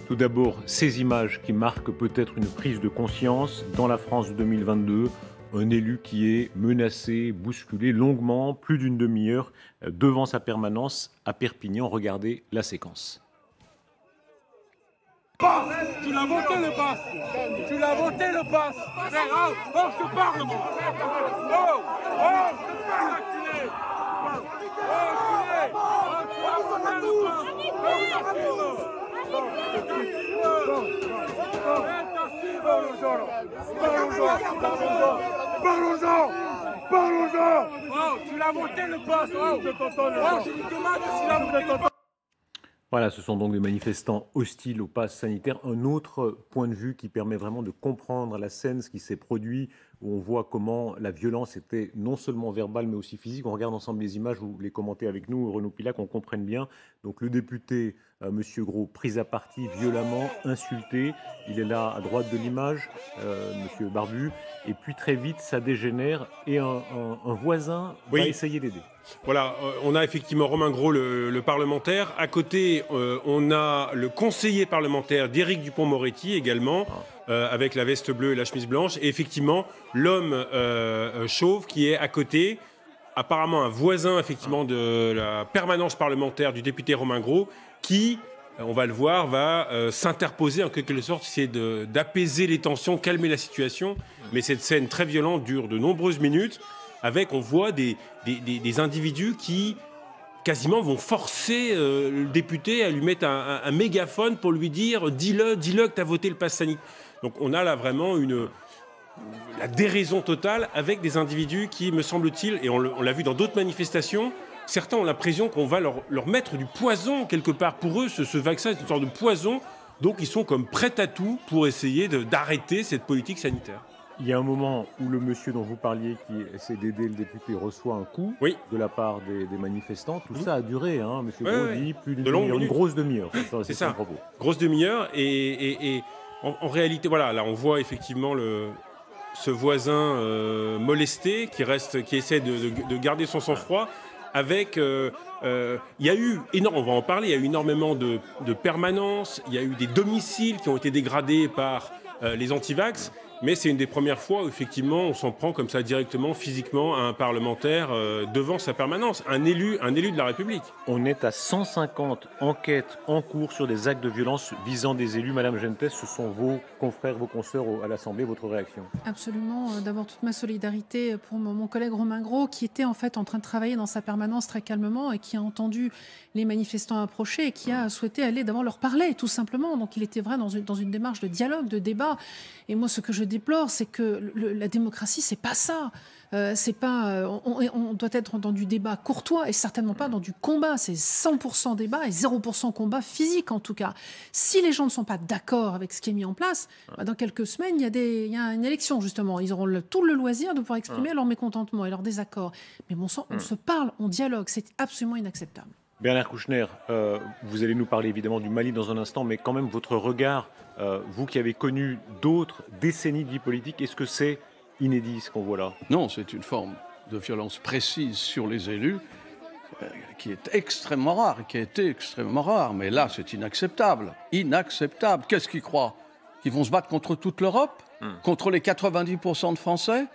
Tout d'abord, ces images qui marquent peut-être une prise de conscience dans la France de 2022. Un élu qui est menacé, bousculé longuement, plus d'une demi-heure, devant sa permanence à Perpignan. Regardez la séquence. Tu l'as voté le pass. Tu l'as voté le pass. Oh, je te parle, moi. Oh, je te parle, acculé. Parlons-en. Oh, tu l'as voté le pass. Oh, je lui demande s'il a voté le pass. Voilà, ce sont donc des manifestants hostiles au pass sanitaire. Un autre point de vue qui permet vraiment de comprendre la scène, ce qui s'est produit, où on voit comment la violence était non seulement verbale, mais aussi physique. On regarde ensemble les images, vous les commentez avec nous, Renaud Pilac, qu'on comprenne bien. Donc le député, Monsieur Gros, pris à partie, violemment insulté. Il est là à droite de l'image, Monsieur Barbu. Et puis très vite, ça dégénère et un voisin va essayer d'aider. Voilà, on a effectivement Romain Gros, le parlementaire. À côté, on a le conseiller parlementaire d'Éric Dupond-Moretti également, avec la veste bleue et la chemise blanche. Et effectivement, l'homme chauve qui est à côté, apparemment un voisin effectivement de la permanence parlementaire du député Romain Gros, qui, on va le voir, va s'interposer en quelque sorte, essayer d'apaiser les tensions, calmer la situation. Mais cette scène très violente dure de nombreuses minutes. On voit des individus qui quasiment vont forcer le député à lui mettre un mégaphone pour lui dire « dis-le que tu as voté le pass sanitaire ». Donc on a là vraiment la déraison totale avec des individus qui, me semble-t-il, et on l'a vu dans d'autres manifestations, certains ont l'impression qu'on va leur mettre du poison quelque part. Pour eux, ce vaccin est une sorte de poison, donc ils sont comme prêts à tout pour essayer d'arrêter cette politique sanitaire. Il y a un moment où le monsieur dont vous parliez, qui essaie d'aider le député, reçoit un coup de la part des manifestants. Tout ça a duré, hein, monsieur Gros dit, plus d'une demi-heure, une grosse demi-heure. C'est ça. Propos. Grosse demi-heure. Et en réalité, voilà, là, on voit effectivement ce voisin molesté qui essaie de garder son sang-froid. Il y a eu, on va en parler, il y a eu énormément de permanences, il y a eu des domiciles qui ont été dégradés par les antivax. Mais c'est une des premières fois où, effectivement, on s'en prend comme ça directement, physiquement, à un parlementaire devant sa permanence, un élu de la République. On est à 150 enquêtes en cours sur des actes de violence visant des élus. Madame Gentès, ce sont vos confrères, vos consoeurs à l'Assemblée. Votre réaction? Absolument. D'abord, toute ma solidarité pour mon collègue Romain Gros, qui était en fait en train de travailler dans sa permanence très calmement et qui a entendu les manifestants approcher et qui a souhaité aller d'abord leur parler, tout simplement. Donc, il était vrai dans une démarche de dialogue, de débat. Et moi, ce que je déplore, c'est que la démocratie, c'est pas ça. On doit être dans du débat courtois et certainement pas dans du combat. C'est 100% débat et 0% combat physique, en tout cas. Si les gens ne sont pas d'accord avec ce qui est mis en place, dans quelques semaines, il y a une élection, justement. Ils auront tout le loisir de pouvoir exprimer leur mécontentement et leur désaccord. Mais bon sang, on se parle, on dialogue. C'est absolument inacceptable. Bernard Kouchner, vous allez nous parler évidemment du Mali dans un instant, mais quand même votre regard, vous qui avez connu d'autres décennies de vie politique, est-ce que c'est inédit ce qu'on voit là? Non, c'est une forme de violence précise sur les élus qui est extrêmement rare, qui a été extrêmement rare. Mais là, c'est inacceptable. Inacceptable. Qu'est-ce qu'ils croient? Qu'ils vont se battre contre toute l'Europe? Contre les 90% de Français?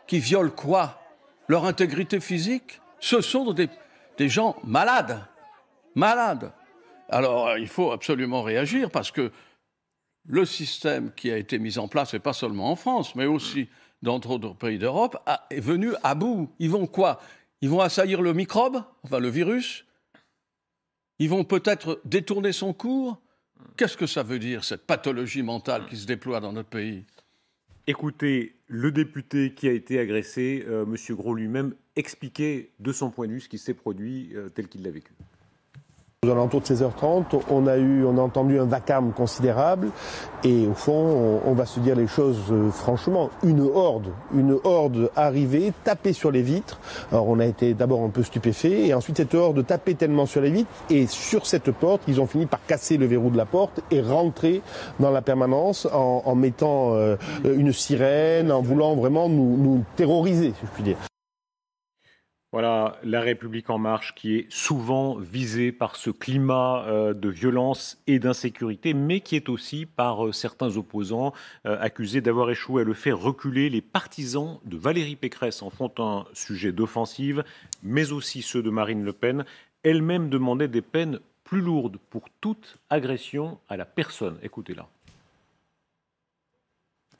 Qui violent quoi? Leur intégrité physique? Ce sont des gens malades. Malades. Alors, il faut absolument réagir parce que le système qui a été mis en place, et pas seulement en France, mais aussi dans d'autres pays d'Europe, est venu à bout. Ils vont quoi? Ils vont assaillir le microbe, enfin le virus. Ils vont peut-être détourner son cours. Qu'est-ce que ça veut dire, cette pathologie mentale qui se déploie dans notre pays? Écoutez, le député qui a été agressé, M. Gros lui-même, expliquer de son point de vue ce qui s'est produit tel qu'il l'a vécu. Aux alentours de 16h30, on a entendu un vacarme considérable et au fond, on va se dire les choses franchement. Une horde arrivée, tapée sur les vitres. Alors on a été d'abord un peu stupéfait et ensuite cette horde tapait tellement sur les vitres et sur cette porte, ils ont fini par casser le verrou de la porte et rentrer dans la permanence en mettant une sirène, en voulant vraiment nous terroriser, si je puis dire. Voilà, La République en marche qui est souvent visée par ce climat de violence et d'insécurité, mais qui est aussi par certains opposants accusés d'avoir échoué à le faire reculer. Les partisans de Valérie Pécresse en font un sujet d'offensive, mais aussi ceux de Marine Le Pen. Elle-même demandait des peines plus lourdes pour toute agression à la personne. Écoutez-la.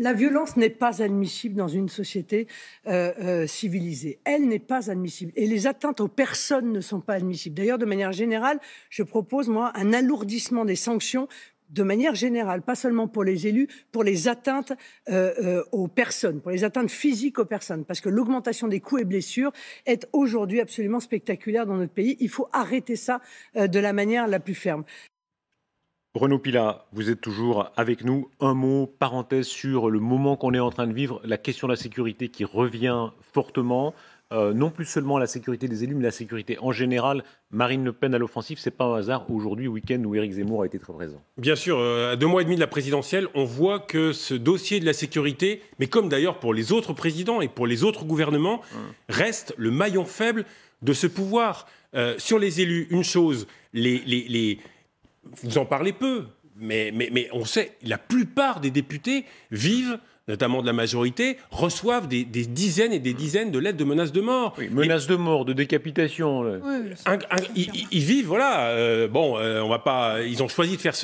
La violence n'est pas admissible dans une société civilisée. Elle n'est pas admissible. Et les atteintes aux personnes ne sont pas admissibles. D'ailleurs, de manière générale, je propose, moi, un alourdissement des sanctions de manière générale, pas seulement pour les élus, pour les atteintes aux personnes, pour les atteintes physiques aux personnes. Parce que l'augmentation des coups et blessures est aujourd'hui absolument spectaculaire dans notre pays. Il faut arrêter ça de la manière la plus ferme. Renaud Pilat, vous êtes toujours avec nous. Un mot, parenthèse sur le moment qu'on est en train de vivre, la question de la sécurité qui revient fortement. Non plus seulement la sécurité des élus, mais la sécurité en général. Marine Le Pen à l'offensive, c'est pas un hasard aujourd'hui, week-end où Éric Zemmour a été très présent. Bien sûr, à 2 mois et demi de la présidentielle, on voit que ce dossier de la sécurité, mais comme d'ailleurs pour les autres présidents et pour les autres gouvernements, reste le maillon faible de ce pouvoir. Sur les élus, une chose, vous en parlez peu, mais on sait, la plupart des députés vivent, notamment de la majorité, reçoivent des dizaines et des dizaines de lettres de menaces de mort. Oui, menaces de mort, de décapitation. Oui, ils vivent, voilà, on va pas, ils ont choisi de faire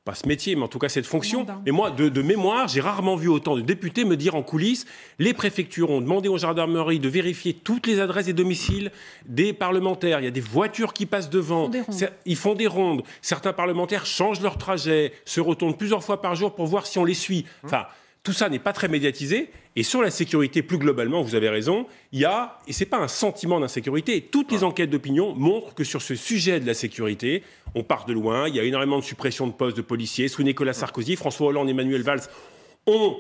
pas ce métier, mais en tout cas cette fonction. Et moi, de mémoire, j'ai rarement vu autant de députés me dire en coulisses, les préfectures ont demandé aux gendarmeries de vérifier toutes les adresses et domiciles des parlementaires. Il y a des voitures qui passent devant. Ils font des rondes. Certains parlementaires changent leur trajet, se retournent plusieurs fois par jour pour voir si on les suit. Enfin, tout ça n'est pas très médiatisé. Et sur la sécurité, plus globalement, vous avez raison, il y a, et ce n'est pas un sentiment d'insécurité, toutes les enquêtes d'opinion montrent que sur ce sujet de la sécurité, on part de loin, il y a énormément de suppressions de postes de policiers. Sous Nicolas Sarkozy, François Hollande et Manuel Valls ont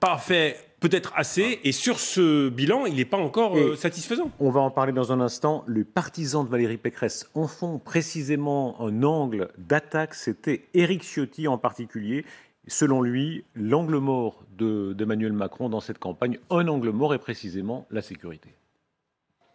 pas fait peut-être assez, et sur ce bilan, il n'est pas encore satisfaisant. On va en parler dans un instant. Les partisans de Valérie Pécresse en font précisément un angle d'attaque, c'était Éric Ciotti en particulier. Selon lui, l'angle mort d'Emmanuel Macron dans cette campagne, un angle mort est précisément la sécurité.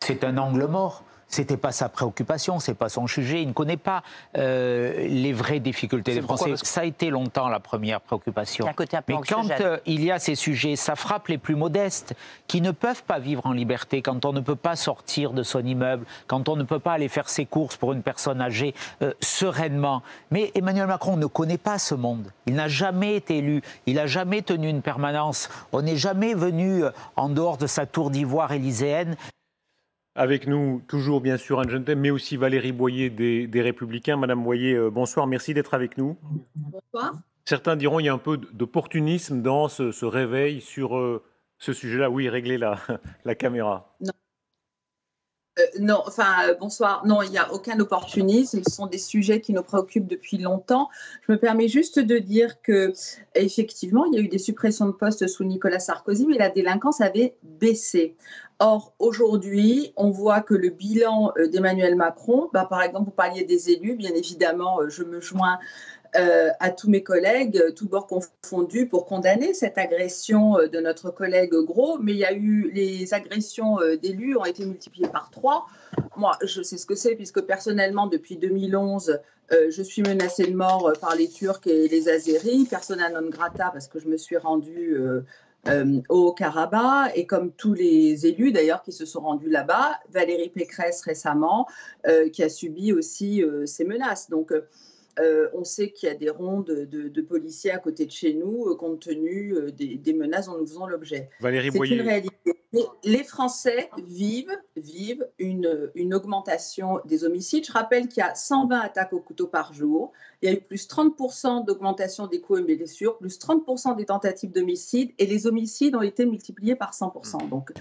C'est un angle mort. C'était pas sa préoccupation, c'est pas son sujet. Il ne connaît pas les vraies difficultés des Français. Ça a été longtemps la première préoccupation. Mais quand il y a ces sujets, ça frappe les plus modestes qui ne peuvent pas vivre en liberté, quand on ne peut pas sortir de son immeuble, quand on ne peut pas aller faire ses courses pour une personne âgée sereinement. Mais Emmanuel Macron ne connaît pas ce monde. Il n'a jamais été élu, il n'a jamais tenu une permanence. On n'est jamais venu en dehors de sa tour d'ivoire élyséenne. Avec nous, toujours bien sûr Anne Genetet, mais aussi Valérie Boyer des Républicains. Madame Boyer, bonsoir, merci d'être avec nous. Bonsoir. Certains diront qu'il y a un peu d'opportunisme dans ce réveil sur ce sujet-là. Oui, réglez la caméra. Non. Non, enfin, bonsoir. Non, il n'y a aucun opportunisme. Ce sont des sujets qui nous préoccupent depuis longtemps. Je me permets juste de dire que, effectivement, il y a eu des suppressions de postes sous Nicolas Sarkozy, mais la délinquance avait baissé. Or, aujourd'hui, on voit que le bilan d'Emmanuel Macron, par exemple, vous parliez des élus, bien évidemment, je me joins à tous mes collègues, tous bords confondus, pour condamner cette agression de notre collègue Gros. Mais il y a eu, les agressions d'élus ont été multipliées par 3. Moi, je sais ce que c'est, puisque personnellement, depuis 2011, je suis menacée de mort par les Turcs et les Azéris, persona non grata, parce que je me suis rendue au Karabakh, et comme tous les élus d'ailleurs qui se sont rendus là-bas, Valérie Pécresse récemment, qui a subi aussi ces menaces. Donc, on sait qu'il y a des rondes de policiers à côté de chez nous, compte tenu des menaces dont nous faisons l'objet. Valérie Boyer. C'est une réalité. Mais les Français vivent une augmentation des homicides. Je rappelle qu'il y a 120 attaques au couteau par jour. Il y a eu plus 30% d'augmentation des coups et blessures, plus 30% des tentatives d'homicide, et les homicides ont été multipliés par 100%. Donc,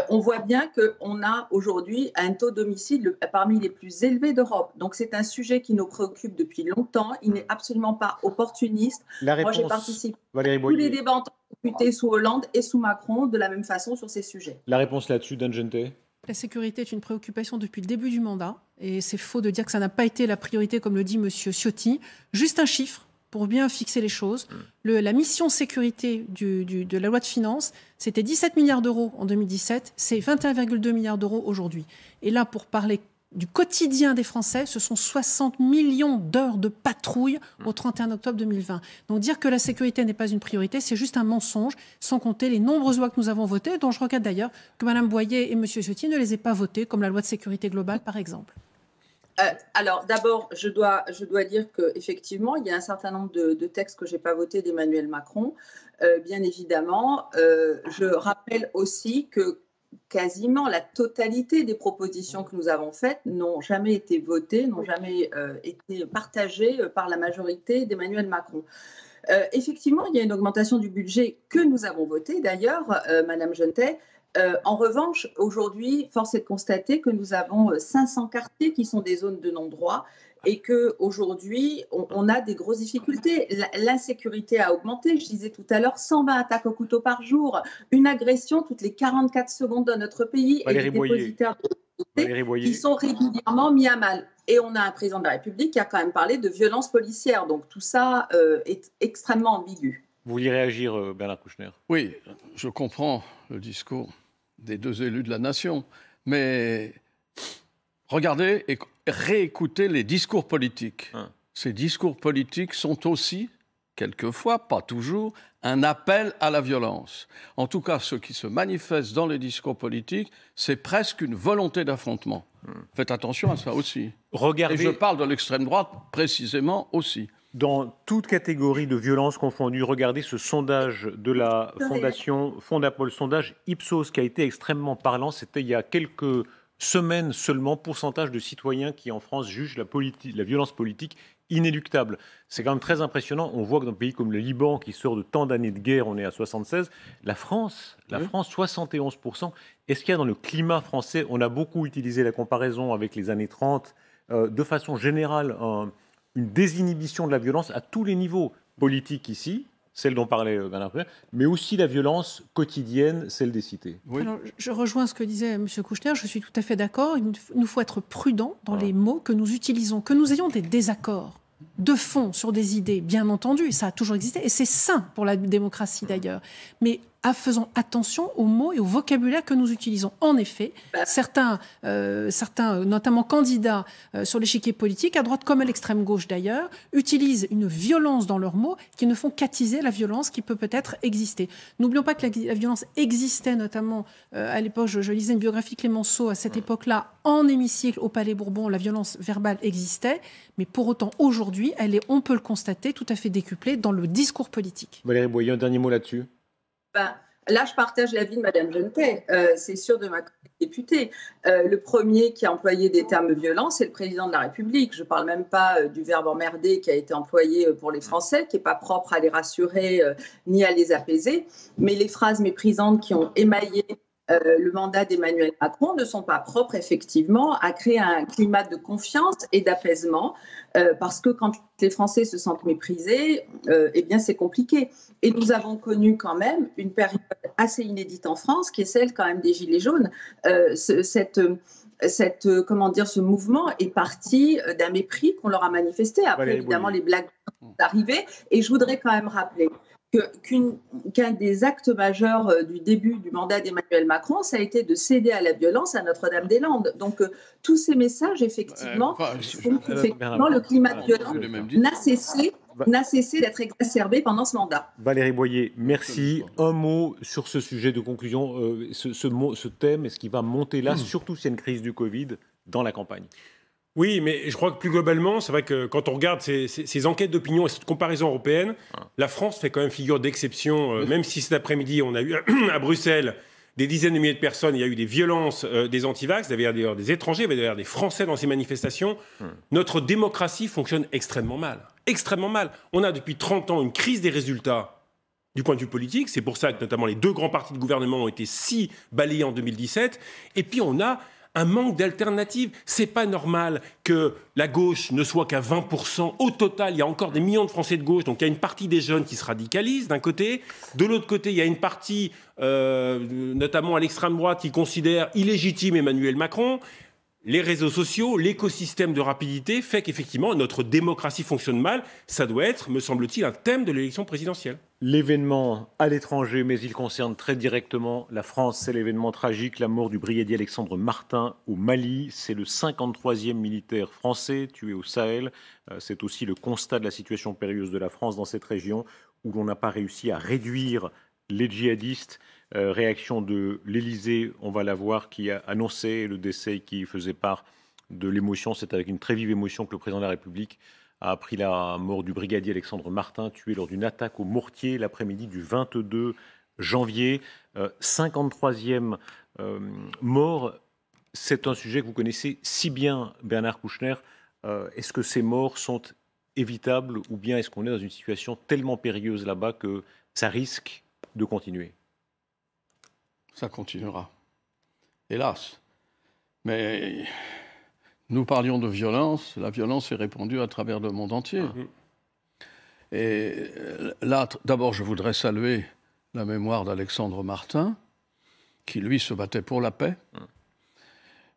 on voit bien qu'on a aujourd'hui un taux d'homicide parmi les plus élevés d'Europe. Donc, c'est un sujet qui nous préoccupe depuis longtemps. Il n'est absolument pas opportuniste. Moi, j'ai participé à tous les débats en tant que député sous Hollande et sous Macron de la même façon sur ces sujets. La réponse là-dessus d'Anne Genetet. La sécurité est une préoccupation depuis le début du mandat et c'est faux de dire que ça n'a pas été la priorité, comme le dit M. Ciotti. Juste un chiffre, pour bien fixer les choses. La mission sécurité de la loi de finances, c'était 17 milliards d'euros en 2017, c'est 21,2 milliards d'euros aujourd'hui. Et là, pour parler du quotidien des Français, ce sont 60 millions d'heures de patrouille au 31 octobre 2020. Donc dire que la sécurité n'est pas une priorité, c'est juste un mensonge, sans compter les nombreuses lois que nous avons votées, dont je regrette d'ailleurs que Mme Boyer et M. Ciotti ne les aient pas votées, comme la loi de sécurité globale, par exemple. Alors d'abord, je dois dire qu'effectivement, il y a un certain nombre de textes que je n'ai pas votés d'Emmanuel Macron. Bien évidemment, je rappelle aussi que quasiment la totalité des propositions que nous avons faites n'ont jamais été votées, n'ont jamais été partagées par la majorité d'Emmanuel Macron. Effectivement, il y a une augmentation du budget que nous avons voté d'ailleurs, Madame Genetet. En revanche, aujourd'hui, force est de constater que nous avons 500 quartiers qui sont des zones de non-droit et qu'aujourd'hui, on a des grosses difficultés. L'insécurité a augmenté. Je disais tout à l'heure, 120 attaques au couteau par jour, une agression toutes les 44 secondes dans notre pays et des dépositaires de qui sont régulièrement mis à mal. Et on a un président de la République qui a quand même parlé de violence policière. Donc tout ça est extrêmement ambigu. Vous vouliez réagir, Bernard Kouchner? Oui, je comprends le discours des deux élus de la nation, mais regardez et réécoutez les discours politiques. Ces discours politiques sont aussi, quelquefois, pas toujours, un appel à la violence. En tout cas, ce qui se manifeste dans les discours politiques, c'est presque une volonté d'affrontement. Faites attention à ça aussi. Regardez... Et je parle de l'extrême droite précisément aussi. Dans toute catégorie de violence confondue, regardez ce sondage de la Fondation Fondapol, sondage Ipsos, qui a été extrêmement parlant. C'était il y a quelques semaines seulement, pourcentage de citoyens qui en France jugent la violence politique inéluctable. C'est quand même très impressionnant. On voit que dans un pays comme le Liban, qui sort de tant d'années de guerre, on est à 76. La France, 71%. Est-ce qu'il y a dans le climat français, on a beaucoup utilisé la comparaison avec les années 30, de façon générale, une désinhibition de la violence à tous les niveaux politiques ici, celle dont parlait Bernard Kouchner, mais aussi la violence quotidienne, celle des cités. Oui. Alors, je rejoins ce que disait M. Kouchner, je suis tout à fait d'accord. Il nous faut être prudents dans les mots que nous utilisons, que nous ayons des désaccords de fond sur des idées, bien entendu, ça a toujours existé, et c'est sain pour la démocratie d'ailleurs. Mais faisons attention aux mots et au vocabulaire que nous utilisons. En effet, certains, notamment candidats sur l'échiquier politique, à droite comme à l'extrême gauche d'ailleurs, utilisent une violence dans leurs mots qui ne font qu'attiser la violence qui peut peut-être exister. N'oublions pas que la violence existait notamment à l'époque, je lisais une biographie de Clémenceau à cette époque-là, en hémicycle au Palais Bourbon, la violence verbale existait, mais pour autant aujourd'hui, elle est, on peut le constater, tout à fait décuplée dans le discours politique. Valérie Boyer, un dernier mot là-dessus. Là, je partage l'avis de Mme Genetet, c'est sûr, de ma députée. Le premier qui a employé des termes violents, c'est le président de la République. Je ne parle même pas du verbe emmerder qui a été employé pour les Français, qui n'est pas propre à les rassurer ni à les apaiser. Mais les phrases méprisantes qui ont émaillé le mandat d'Emmanuel Macron ne sont pas propres, effectivement, à créer un climat de confiance et d'apaisement, parce que quand les Français se sentent méprisés, eh bien, c'est compliqué. Et nous avons connu quand même une période assez inédite en France, qui est celle quand même des Gilets jaunes. Comment dire, ce mouvement est parti d'un mépris qu'on leur a manifesté. Après, évidemment, les blagues sont arrivées. Et je voudrais quand même rappeler qu'un des actes majeurs du début du mandat d'Emmanuel Macron, ça a été de céder à la violence à Notre-Dame-des-Landes. Donc, tous ces messages, effectivement, font qu'effectivement, le climat de violence n'a cessé d'être exacerbé pendant ce mandat. Valérie Boyer, merci. Un mot sur ce sujet de conclusion, ce thème, est-ce qu'il va monter là, surtout s'il y a une crise du Covid, dans la campagne? Oui, mais je crois que plus globalement, c'est vrai que quand on regarde ces enquêtes d'opinion et cette comparaison européenne, la France fait quand même figure d'exception, même si cet après-midi, on a eu à Bruxelles des dizaines de milliers de personnes, il y a eu des violences des antivax, il y avait d'ailleurs des étrangers, il y avait d'ailleurs des Français dans ces manifestations. Notre démocratie fonctionne extrêmement mal. Extrêmement mal. On a depuis 30 ans une crise des résultats du point de vue politique. C'est pour ça que notamment les deux grands partis de gouvernement ont été si balayés en 2017. Et puis on a un manque d'alternatives. C'est pas normal que la gauche ne soit qu'à 20%. Au total, il y a encore des millions de Français de gauche. Donc il y a une partie des jeunes qui se radicalisent d'un côté. De l'autre côté, il y a une partie, notamment à l'extrême droite, qui considère illégitime Emmanuel Macron. les réseaux sociaux, l'écosystème de rapidité fait qu'effectivement notre démocratie fonctionne mal. Ça doit être, me semble-t-il, un thème de l'élection présidentielle. L'événement à l'étranger, mais il concerne très directement la France. C'est l'événement tragique, la mort du brigadier Alexandre Martin au Mali. C'est le 53e militaire français tué au Sahel. C'est aussi le constat de la situation périlleuse de la France dans cette région où l'on n'a pas réussi à réduire les djihadistes. Réaction de l'Élysée, on va la voir, qui a annoncé le décès, qui faisait part de l'émotion. C'est avec une très vive émotion que le président de la République a appris la mort du brigadier Alexandre Martin, tué lors d'une attaque au mortier l'après-midi du 22 janvier. 53e mort, c'est un sujet que vous connaissez si bien, Bernard Kouchner. Est-ce que ces morts sont évitables ou bien est-ce qu'on est dans une situation tellement périlleuse là-bas que ça risque de continuer ? Ça continuera, hélas. Mais nous parlions de violence, la violence est répandue à travers le monde entier. Et là, d'abord, je voudrais saluer la mémoire d'Alexandre Martin, qui, lui, se battait pour la paix.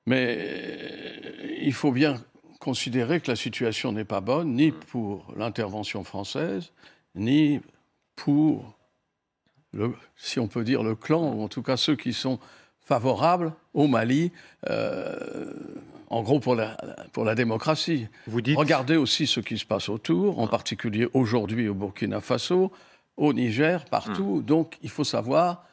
Mais il faut bien considérer que la situation n'est pas bonne, ni pour l'intervention française, ni pour... si on peut dire le clan, ou en tout cas ceux qui sont favorables au Mali, en gros pour la démocratie. Regardez aussi ce qui se passe autour, en particulier aujourd'hui au Burkina Faso, au Niger, partout. Donc il faut savoir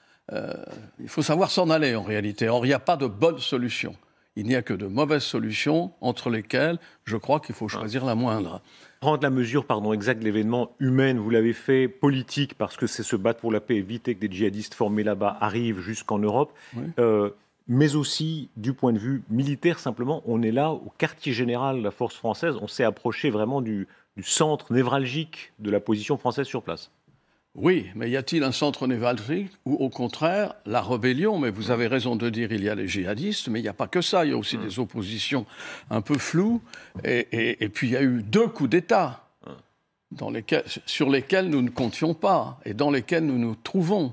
s'en aller en réalité. Or, il n'y a pas de bonne solution. Il n'y a que de mauvaises solutions entre lesquelles je crois qu'il faut choisir la moindre. Prendre la mesure exacte de l'événement humain, vous l'avez fait, politique, parce que c'est se battre pour la paix, éviter que des djihadistes formés là-bas arrivent jusqu'en Europe, mais aussi du point de vue militaire, simplement, on est là au quartier général de la force française, on s'est approché vraiment du centre névralgique de la position française sur place. Oui, mais y a-t-il un centre névralgique ou au contraire la rébellion? Mais vous avez raison de dire il y a les djihadistes, mais il n'y a pas que ça. Il y a aussi des oppositions un peu floues. Et puis il y a eu 2 coups d'État sur lesquels nous ne comptions pas et dans lesquels nous nous trouvons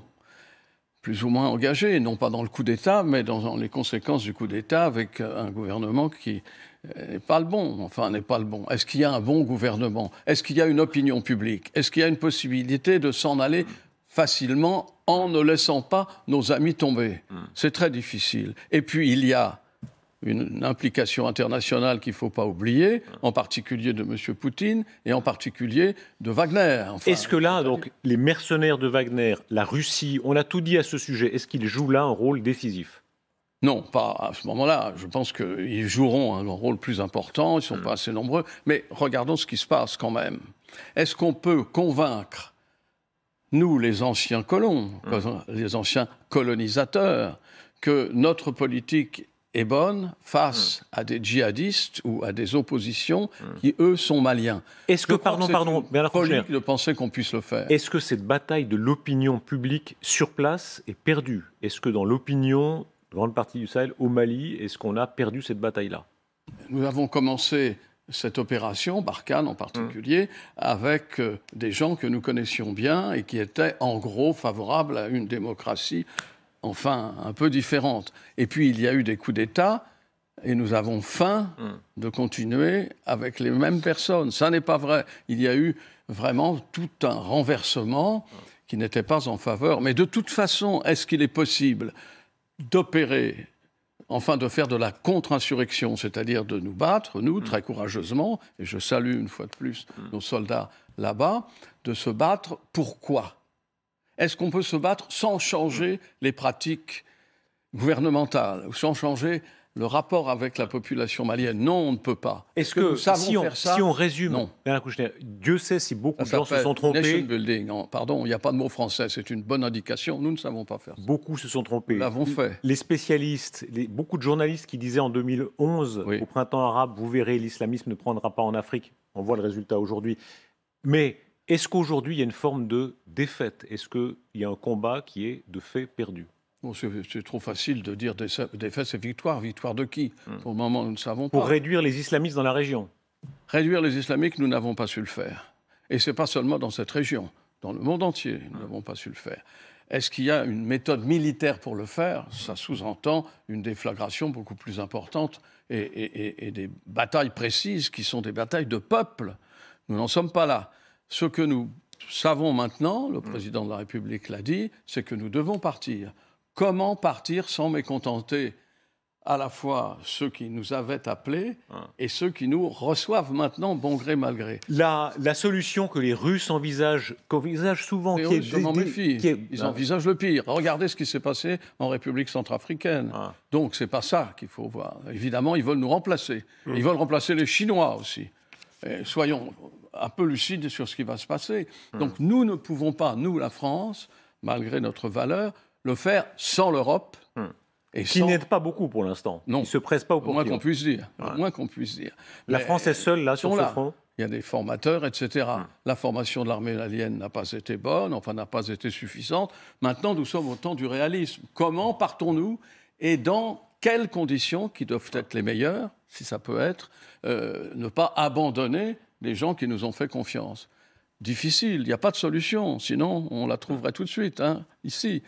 plus ou moins engagés, non pas dans le coup d'État, mais dans les conséquences du coup d'État avec un gouvernement qui n'est pas le bon. Enfin, n'est pas le bon. Est-ce qu'il y a un bon gouvernement? Est-ce qu'il y a une opinion publique? Est-ce qu'il y a une possibilité de s'en aller facilement en ne laissant pas nos amis tomber? C'est très difficile. Et puis, il y a une implication internationale qu'il ne faut pas oublier, en particulier de M. Poutine et en particulier de Wagner. Enfin, est-ce que là, donc, les mercenaires de Wagner, la Russie, on a tout dit à ce sujet, est-ce qu'ils jouent là un rôle décisif? Non, pas à ce moment-là. Je pense qu'ils joueront un rôle plus important, ils ne sont pas assez nombreux. Mais regardons ce qui se passe quand même. Est-ce qu'on peut convaincre, nous, les anciens colons, les anciens colonisateurs, que notre politique est bonne face à des djihadistes ou à des oppositions qui, eux, sont maliens? Est-ce que, pardon, Bernard Kouchner, de penser qu'on puisse le faire. Est-ce que cette bataille de l'opinion publique sur place est perdue? Est-ce que dans l'opinion, grande partie du Sahel, au Mali, est-ce qu'on a perdu cette bataille-là? Nous avons commencé cette opération, Barkhane en particulier, avec des gens que nous connaissions bien et qui étaient en gros favorables à une démocratie enfin un peu différente. Et puis il y a eu des coups d'État et nous avons faim de continuer avec les mêmes personnes. Ça n'est pas vrai. Il y a eu vraiment tout un renversement qui n'était pas en faveur. Mais de toute façon, est-ce qu'il est possible d'opérer, enfin de faire de la contre-insurrection, c'est-à-dire de nous battre, nous, très courageusement, et je salue une fois de plus nos soldats là-bas, de se battre pourquoi? Est-ce qu'on peut se battre sans changer les pratiques gouvernementales, ou sans changer le rapport avec la population malienne? Non, on ne peut pas. Est-ce que si on résume, Bernard Kouchner, Dieu sait si beaucoup de gens se sont trompés. Nation building, pardon, il n'y a pas de mot français, c'est une bonne indication, nous ne savons pas faire ça. Beaucoup se sont trompés. Nous l'avons fait. Les spécialistes, beaucoup de journalistes qui disaient en 2011, au printemps arabe, vous verrez, l'islamisme ne prendra pas en Afrique. On voit le résultat aujourd'hui. Mais est-ce qu'aujourd'hui, il y a une forme de défaite? Est-ce qu'il y a un combat qui est de fait perdu? Bon, c'est trop facile de dire défaite, c'est victoire. Victoire de qui? Pour le moment, nous ne savons pas. Pour réduire les islamistes dans la région? Réduire les islamiques, nous n'avons pas su le faire. Et ce n'est pas seulement dans cette région. Dans le monde entier, nous n'avons pas su le faire. Est-ce qu'il y a une méthode militaire pour le faire? Ça sous-entend une déflagration beaucoup plus importante et des batailles précises qui sont des batailles de peuple. Nous n'en sommes pas là. Ce que nous savons maintenant, le président de la République l'a dit, c'est que nous devons partir. Comment partir sans mécontenter à la fois ceux qui nous avaient appelés et ceux qui nous reçoivent maintenant, bon gré, mal gré. La solution que les Russes envisagent souvent... Je m'en méfie. Ils envisagent le pire. Regardez ce qui s'est passé en République centrafricaine. Donc, c'est pas ça qu'il faut voir. Évidemment, ils veulent nous remplacer. Ils veulent remplacer les Chinois aussi. Et soyons un peu lucides sur ce qui va se passer. Donc, nous ne pouvons pas, nous, la France, malgré notre valeur, le faire sans l'Europe. Qui n'aide pas beaucoup pour l'instant. Non. Ils ne se pressent pas au portillon. Moins qu'on puisse dire. Moins qu'on puisse dire. La France est seule là sur ce front. Il y a des formateurs, etc. La formation de l'armée malienne n'a pas été bonne, enfin n'a pas été suffisante. Maintenant, nous sommes au temps du réalisme. Comment partons-nous et dans quelles conditions, qui doivent être les meilleures, si ça peut être, ne pas abandonner les gens qui nous ont fait confiance. Difficile, il n'y a pas de solution, sinon on la trouverait tout de suite, ici.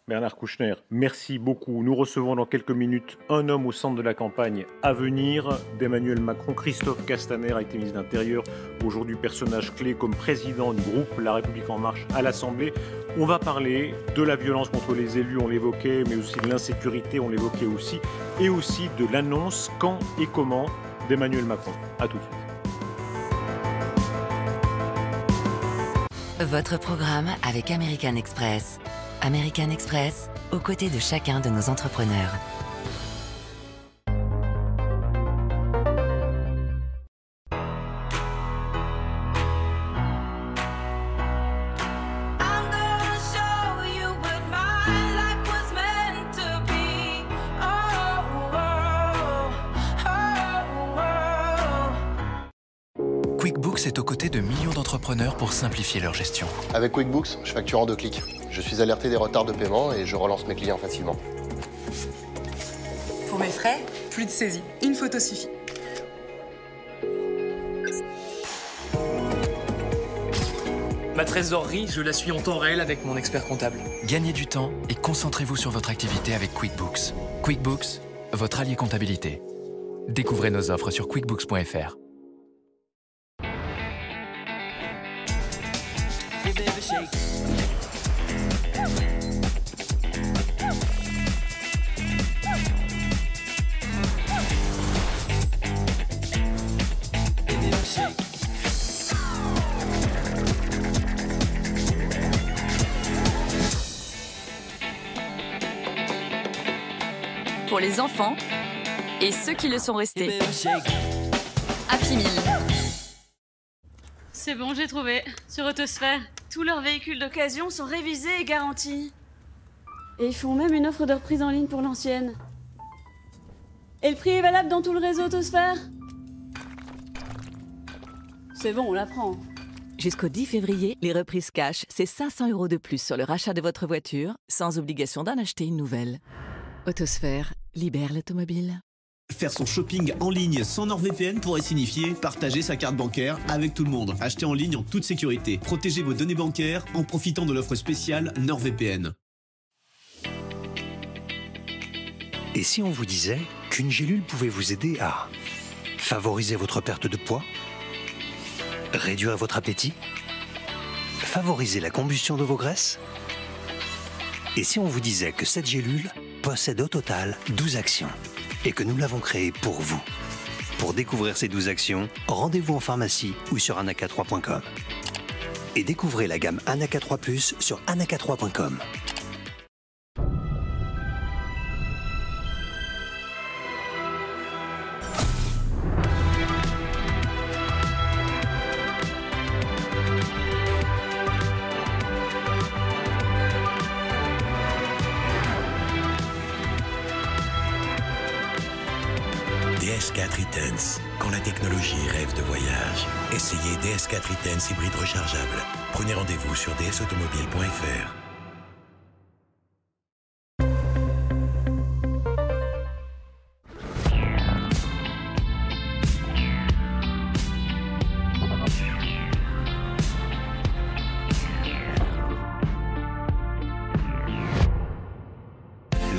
Bernard Kouchner, merci beaucoup. Nous recevons dans quelques minutes un homme au centre de la campagne à venir d'Emmanuel Macron. Christophe Castaner a été ministre de l'Intérieur, aujourd'hui personnage clé comme président du groupe La République En Marche à l'Assemblée. On va parler de la violence contre les élus, on l'évoquait, mais aussi de l'insécurité, on l'évoquait aussi, et aussi de l'annonce quand et comment d'Emmanuel Macron. À tout de suite. Votre programme avec American Express. American Express, aux côtés de chacun de nos entrepreneurs. QuickBooks est aux côtés de millions d'entrepreneurs pour simplifier leur gestion. Avec QuickBooks, je facture en 2 clics. Je suis alerté des retards de paiement et je relance mes clients facilement. Pour mes frais, plus de saisie. Une photo suffit. Ma trésorerie, je la suis en temps réel avec mon expert comptable. Gagnez du temps et concentrez-vous sur votre activité avec QuickBooks. QuickBooks, votre allié comptabilité. Découvrez nos offres sur quickbooks.fr. Pour les enfants et ceux qui le sont restés. Happy Meal. C'est bon, j'ai trouvé. Sur Autosphère, tous leurs véhicules d'occasion sont révisés et garantis. Et ils font même une offre de reprise en ligne pour l'ancienne. Et le prix est valable dans tout le réseau Autosphère. C'est bon, on la prend. Jusqu'au 10 février, les reprises cash, c'est 500 € de plus sur le rachat de votre voiture, sans obligation d'en acheter une nouvelle. Autosphère, libère l'automobile. Faire son shopping en ligne sans NordVPN pourrait signifier partager sa carte bancaire avec tout le monde. Achetez en ligne en toute sécurité. Protégez vos données bancaires en profitant de l'offre spéciale NordVPN. Et si on vous disait qu'une gélule pouvait vous aider à favoriser votre perte de poids, réduire votre appétit, favoriser la combustion de vos graisses? Et si on vous disait que cette gélule possède au total 12 actions et que nous l'avons créée pour vous? Pour découvrir ces 12 actions, rendez-vous en pharmacie ou sur anaca3.com. Et découvrez la gamme Anaca 3 Plus sur anaca3.com. DS4 e-Tense, quand la technologie rêve de voyage. Essayez DS4 e-Tense hybride rechargeable. Prenez rendez-vous sur dsautomobile.fr.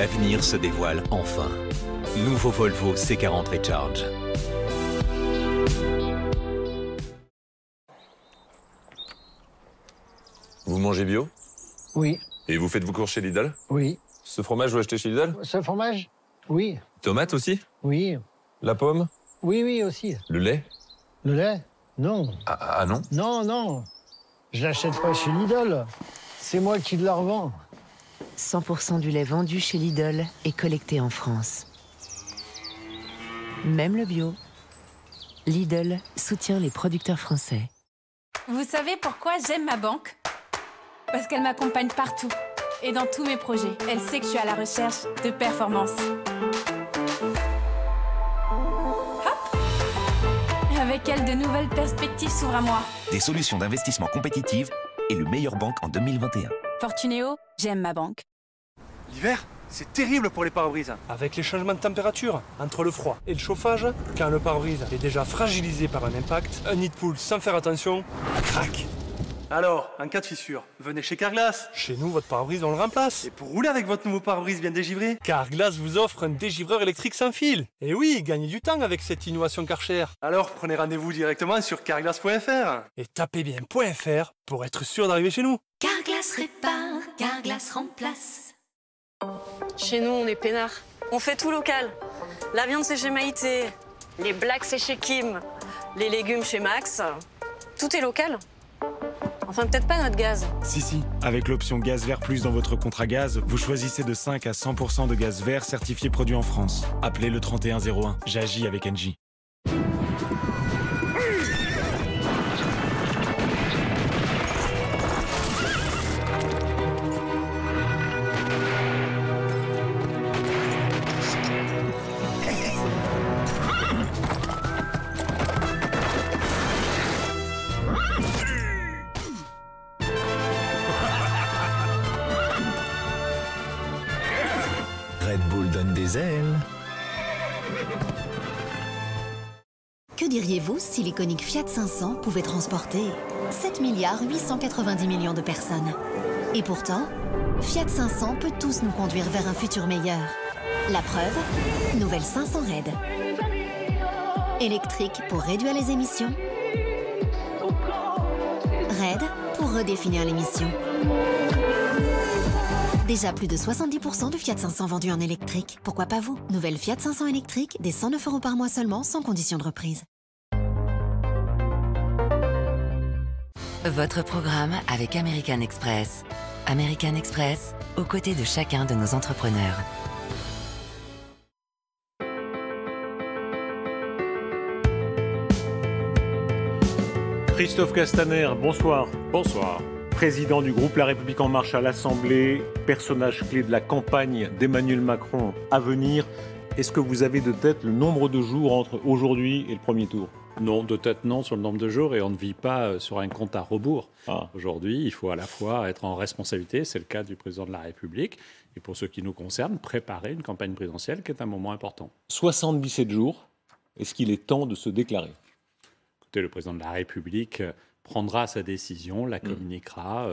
l'avenir se dévoile enfin. Nouveau Volvo C40 Recharge. Vous mangez bio? Oui. Et vous faites vos courses chez Lidl? Oui. Ce fromage, vous l'achetez chez Lidl? Ce fromage? Oui. Tomates aussi? Oui. La pomme? Oui, oui, aussi. Le lait? Le lait? Non. Ah non? Non, non. Je l'achète pas chez Lidl. C'est moi qui la revends. 100% du lait vendu chez Lidl est collecté en France. Même le bio. Lidl soutient les producteurs français. Vous savez pourquoi j'aime ma banque? Parce qu'elle m'accompagne partout et dans tous mes projets. Elle sait que je suis à la recherche de performance. Hop! Avec elle, de nouvelles perspectives s'ouvrent à moi. Des solutions d'investissement compétitives et le meilleur banque en 2021. Fortunéo, j'aime ma banque. L'hiver, c'est terrible pour les pare-brises. Avec les changements de température, entre le froid et le chauffage, quand le pare-brise est déjà fragilisé par un impact, un nid de poule sans faire attention, crac. Alors, en cas de fissure, venez chez Carglass. Chez nous, votre pare-brise, on le remplace. Et pour rouler avec votre nouveau pare-brise bien dégivré, Carglass vous offre un dégivreur électrique sans fil. Et oui, gagnez du temps avec cette innovation Karcher. Alors, prenez rendez-vous directement sur carglass.fr. Et tapez bien .fr pour être sûr d'arriver chez nous. Carglass répare, Carglass remplace. Chez nous, on est peinards. On fait tout local. La viande, c'est chez Maïté. Les blacks, c'est chez Kim. Les légumes, chez Max. Tout est local. Enfin, peut-être pas notre gaz. Si. Avec l'option Gaz Vert Plus dans votre contrat gaz, vous choisissez de 5 à 100% de gaz vert certifié produit en France. Appelez le 3101. J'agis avec Engie. Red Bull donne des ailes. Que diriez-vous si l'iconique Fiat 500 pouvait transporter 7 890 millions de personnes? Et pourtant, Fiat 500 peut tous nous conduire vers un futur meilleur. La preuve, nouvelle 500 Red. Électrique pour réduire les émissions. Red pour redéfinir l'émission. Déjà plus de 70% de Fiat 500 vendus en électrique. Pourquoi pas vous? Nouvelle Fiat 500 électrique, des 109 € par mois seulement, sans condition de reprise. Votre programme avec American Express. American Express, aux côtés de chacun de nos entrepreneurs. Christophe Castaner, bonsoir. Bonsoir. Président du groupe La République En Marche à l'Assemblée, personnage clé de la campagne d'Emmanuel Macron à venir. Est-ce que vous avez de tête le nombre de jours entre aujourd'hui et le premier tour? Non, de tête non sur le nombre de jours, et on ne vit pas sur un compte à rebours. Aujourd'hui, il faut à la fois être en responsabilité, c'est le cas du président de la République, et pour ce qui nous concerne, préparer une campagne présidentielle qui est un moment important. 77 jours, est-ce qu'il est temps de se déclarer? Écoutez, le président de la République prendra sa décision, la communiquera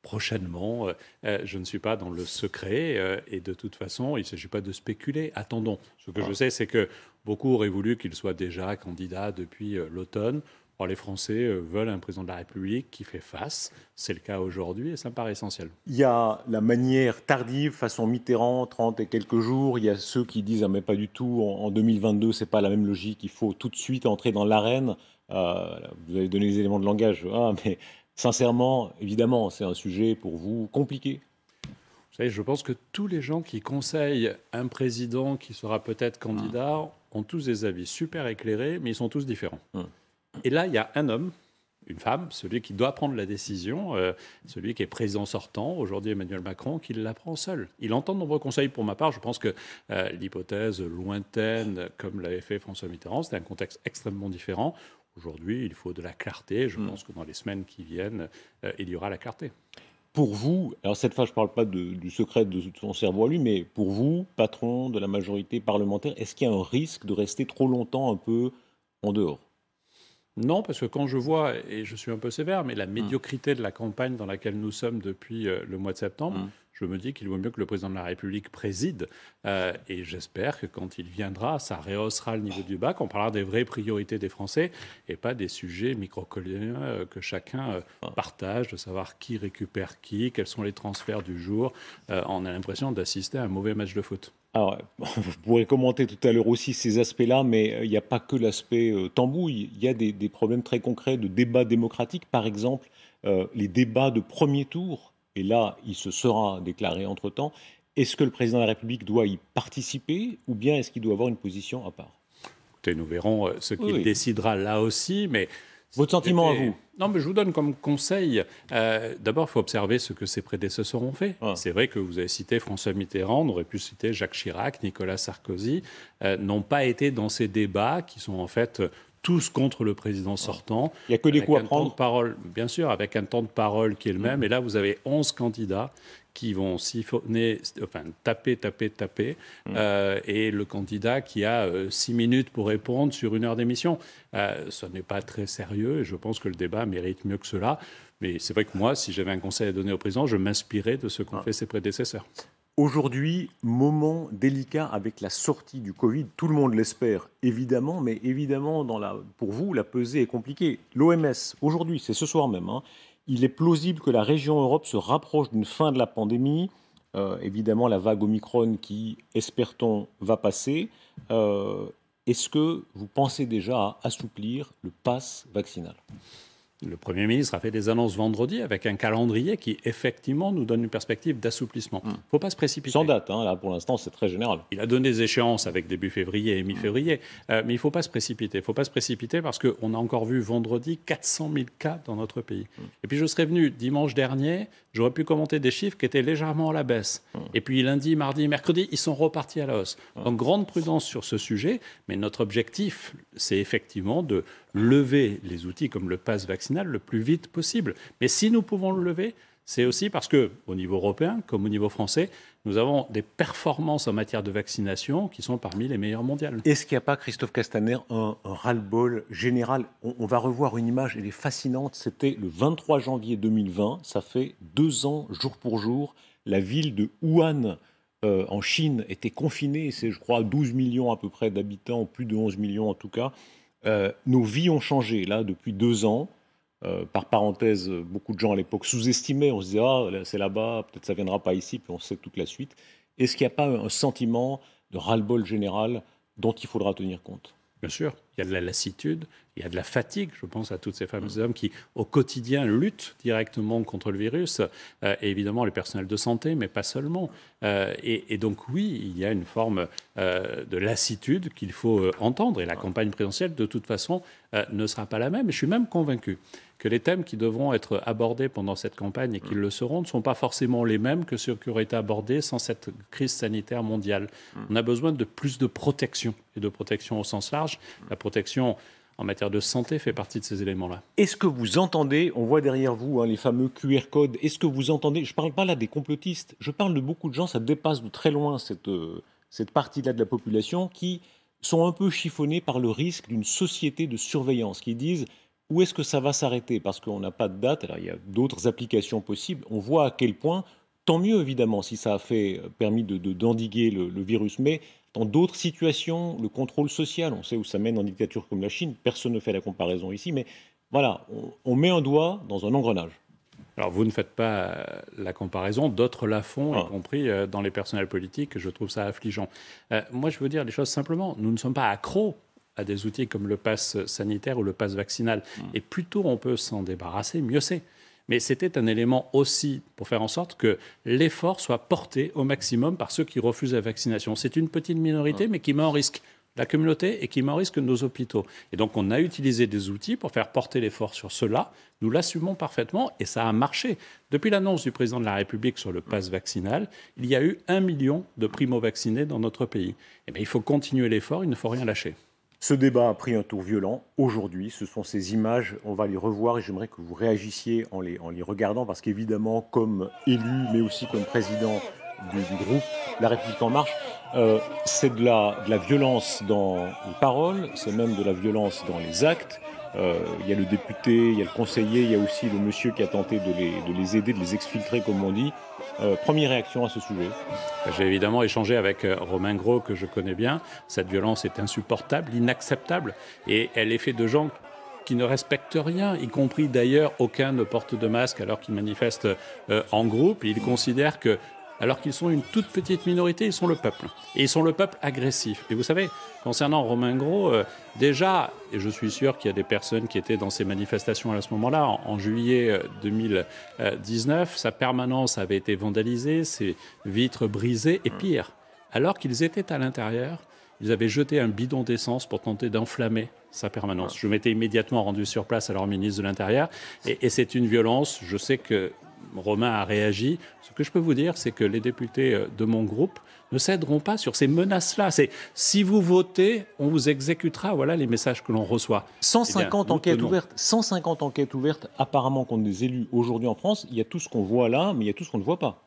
prochainement. Je ne suis pas dans le secret et de toute façon, il ne s'agit pas de spéculer. Attendons. Ce que je sais, c'est que beaucoup auraient voulu qu'il soit déjà candidat depuis l'automne. Or, les Français veulent un président de la République qui fait face. C'est le cas aujourd'hui et ça me paraît essentiel. Il y a la manière tardive, façon Mitterrand, 30 et quelques jours. Il y a ceux qui disent mais pas du tout, en 2022, ce n'est pas la même logique. Il faut tout de suite entrer dans l'arène. Vous avez donné les éléments de langage, mais sincèrement, évidemment, c'est un sujet pour vous compliqué. Vous savez, je pense que tous les gens qui conseillent un président qui sera peut-être candidat ont tous des avis super éclairés, mais ils sont tous différents. Et là, il y a un homme, une femme, celui qui doit prendre la décision, celui qui est président sortant, aujourd'hui Emmanuel Macron, qui la prend seul. Il entend de nombreux conseils pour ma part. Je pense que l'hypothèse lointaine, comme l'avait fait François Mitterrand, c'était un contexte extrêmement différent. Aujourd'hui, il faut de la clarté. Je pense que dans les semaines qui viennent, il y aura la clarté. Pour vous, alors cette fois, je ne parle pas du secret de son cerveau à lui, mais pour vous, patron de la majorité parlementaire, est-ce qu'il y a un risque de rester trop longtemps un peu en dehors? Non, parce que quand je vois, et je suis un peu sévère, mais la médiocrité de la campagne dans laquelle nous sommes depuis le mois de septembre, je me dis qu'il vaut mieux que le président de la République préside. Et j'espère que quand il viendra, ça rehaussera le niveau du débat, qu'on parlera des vraies priorités des Français et pas des sujets microcoliens que chacun partage, de savoir qui récupère qui, quels sont les transferts du jour. On a l'impression d'assister à un mauvais match de foot. Alors, vous pourrez commenter tout à l'heure aussi ces aspects-là, mais il n'y a pas que l'aspect tambouille. Il y a des problèmes très concrets de débat démocratique. Par exemple, les débats de premier tour, et là, il se sera déclaré entre-temps. Est-ce que le président de la République doit y participer ou bien est-ce qu'il doit avoir une position à part? Écoutez, nous verrons ce qu'il décidera là aussi, mais... Votre sentiment à vous? Non, mais je vous donne comme conseil. D'abord, il faut observer ce que ses prédécesseurs ont fait. C'est vrai que vous avez cité François Mitterrand, on aurait pu citer Jacques Chirac, Nicolas Sarkozy, n'ont pas été dans ces débats qui sont en fait tous contre le président sortant. Il n'y a que des coups à prendre. Temps de parole, bien sûr, avec un temps de parole qui est le même. Et là, vous avez 11 candidats qui vont siphonner, enfin taper, et le candidat qui a 6 minutes pour répondre sur 1 heure d'émission. Ce n'est pas très sérieux et je pense que le débat mérite mieux que cela. Mais c'est vrai que moi, si j'avais un conseil à donner au président, je m'inspirais de ce qu'ont fait ses prédécesseurs. Aujourd'hui, moment délicat avec la sortie du Covid. Tout le monde l'espère, évidemment, mais évidemment, pour vous, la pesée est compliquée. L'OMS, aujourd'hui, c'est ce soir même, il est plausible que la région Europe se rapproche d'une fin de la pandémie. Évidemment, la vague Omicron qui, espère-t-on, va passer. Est-ce que vous pensez déjà à assouplir le pass vaccinal ? Le Premier ministre a fait des annonces vendredi avec un calendrier qui, effectivement, nous donne une perspective d'assouplissement. Il ne faut pas se précipiter. Sans date, là, pour l'instant, c'est très général. Il a donné des échéances avec début février et mi-février, mais il ne faut pas se précipiter. Il ne faut pas se précipiter parce qu'on a encore vu vendredi 400 000 cas dans notre pays. Et puis, je serais venu dimanche dernier, j'aurais pu commenter des chiffres qui étaient légèrement à la baisse. Et puis, lundi, mardi, mercredi, ils sont repartis à la hausse. Donc, grande prudence sur ce sujet, mais notre objectif, c'est effectivement de lever les outils comme le pass vaccinal le plus vite possible. Mais si nous pouvons le lever, c'est aussi parce qu'au niveau européen, comme au niveau français, nous avons des performances en matière de vaccination qui sont parmi les meilleures mondiales. Est-ce qu'il n'y a pas, Christophe Castaner, un ras-le-bol général ? On va revoir une image, elle est fascinante. C'était le 23 janvier 2020, ça fait 2 ans, jour pour jour. La ville de Wuhan, en Chine, était confinée. C'est, je crois, 12 millions à peu près d'habitants, plus de 11 millions en tout cas. Nos vies ont changé, là, depuis 2 ans. Par parenthèse, beaucoup de gens à l'époque sous-estimaient. On se disait, ah, c'est là-bas, peut-être ça ne viendra pas ici, puis on sait toute la suite. Est-ce qu'il n'y a pas un sentiment de ras-le-bol général dont il faudra tenir compte ? Bien sûr, il y a de la lassitude, il y a de la fatigue. Je pense à toutes ces femmes et hommes qui, au quotidien, luttent directement contre le virus. Et évidemment, les personnels de santé, mais pas seulement. Et donc, oui, il y a une forme de lassitude qu'il faut entendre. Et la campagne présidentielle, de toute façon, ne sera pas la même. Et je suis même convaincu que les thèmes qui devront être abordés pendant cette campagne et qui le seront ne sont pas forcément les mêmes que ceux qui auraient été abordés sans cette crise sanitaire mondiale. On a besoin de plus de protection, et de protection au sens large. La protection en matière de santé fait partie de ces éléments-là. Est-ce que vous entendez, on voit derrière vous les fameux QR codes, est-ce que vous entendez, je ne parle pas là des complotistes, je parle de beaucoup de gens, ça dépasse de très loin cette partie-là de la population qui sont un peu chiffonnés par le risque d'une société de surveillance, qui disent où est-ce que ça va s'arrêter ? Parce qu'on n'a pas de date, alors il y a d'autres applications possibles. On voit à quel point, tant mieux évidemment si ça a permis d'endiguer le virus, mais dans d'autres situations, le contrôle social, on sait où ça mène en dictature comme la Chine, personne ne fait la comparaison ici, mais voilà, on met un doigt dans un engrenage. Alors vous ne faites pas la comparaison, d'autres la font, y compris dans les personnels politiques, je trouve ça affligeant. Moi je veux dire les choses simplement, nous ne sommes pas accros à des outils comme le pass sanitaire ou le pass vaccinal. Et plus tôt on peut s'en débarrasser, mieux c'est. Mais c'était un élément aussi pour faire en sorte que l'effort soit porté au maximum par ceux qui refusent la vaccination. C'est une petite minorité, mais qui met en risque la communauté et qui met en risque nos hôpitaux. Et donc on a utilisé des outils pour faire porter l'effort sur cela. Nous l'assumons parfaitement et ça a marché. Depuis l'annonce du président de la République sur le pass vaccinal, il y a eu 1 million de primo-vaccinés dans notre pays. Eh bien, il faut continuer l'effort, il ne faut rien lâcher. Ce débat a pris un tour violent. Aujourd'hui, ce sont ces images, on va les revoir et j'aimerais que vous réagissiez en les regardant parce qu'évidemment, comme élu, mais aussi comme président du groupe La République En Marche, c'est de la violence dans les paroles, c'est même de la violence dans les actes. Il y a le député, il y a le conseiller, il y a aussi le monsieur qui a tenté de les aider, de les exfiltrer, comme on dit. Première réaction à ce sujet? J'ai évidemment échangé avec Romain Gros, que je connais bien. Cette violence est insupportable, inacceptable, et elle est faite de gens qui ne respectent rien, y compris d'ailleurs aucun ne porte de masque alors qu'ils manifestent en groupe. Ils considèrent que, alors qu'ils sont une toute petite minorité, ils sont le peuple. Et ils sont le peuple agressif. Et vous savez, concernant Romain Gros, déjà, et je suis sûr qu'il y a des personnes qui étaient dans ces manifestations à ce moment-là, en juillet 2019, sa permanence avait été vandalisée, ses vitres brisées, et pire, alors qu'ils étaient à l'intérieur, ils avaient jeté un bidon d'essence pour tenter d'enflammer sa permanence. Je m'étais immédiatement rendu sur place à leur ministre de l'Intérieur, et c'est une violence. Je sais que Romain a réagi. Ce que je peux vous dire, c'est que les députés de mon groupe ne céderont pas sur ces menaces-là. C'est si vous votez, on vous exécutera. Voilà les messages que l'on reçoit. 150 enquêtes ouvertes. 150 enquêtes ouvertes apparemment contre des élus aujourd'hui en France. Il y a tout ce qu'on voit là, mais il y a tout ce qu'on ne voit pas.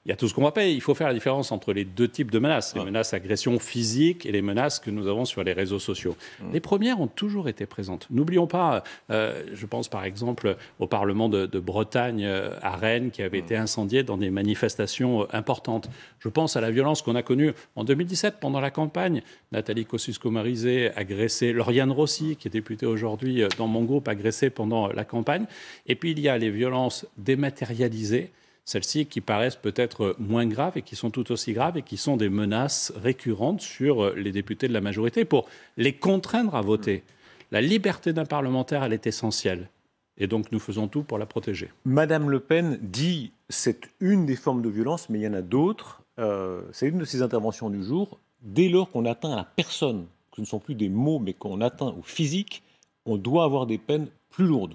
Il y a tout ce qu'on va payer. Il faut faire la différence entre les deux types de menaces. Les menaces agression physique et les menaces que nous avons sur les réseaux sociaux. Les premières ont toujours été présentes. N'oublions pas, je pense par exemple au Parlement de Bretagne à Rennes qui avait été incendié dans des manifestations importantes. Je pense à la violence qu'on a connue en 2017 pendant la campagne. Nathalie Kosciusko-Morizet agressée, Lauriane Rossi, qui est députée aujourd'hui dans mon groupe, agressée pendant la campagne. Et puis il y a les violences dématérialisées, celles-ci qui paraissent peut-être moins graves et qui sont tout aussi graves et qui sont des menaces récurrentes sur les députés de la majorité pour les contraindre à voter. La liberté d'un parlementaire, elle est essentielle. Et donc nous faisons tout pour la protéger. Madame Le Pen dit c'est une des formes de violence, mais il y en a d'autres. C'est une de ses interventions du jour. Dès lors qu'on atteint à la personne, que ce ne sont plus des mots, mais qu'on atteint au physique, on doit avoir des peines plus lourdes.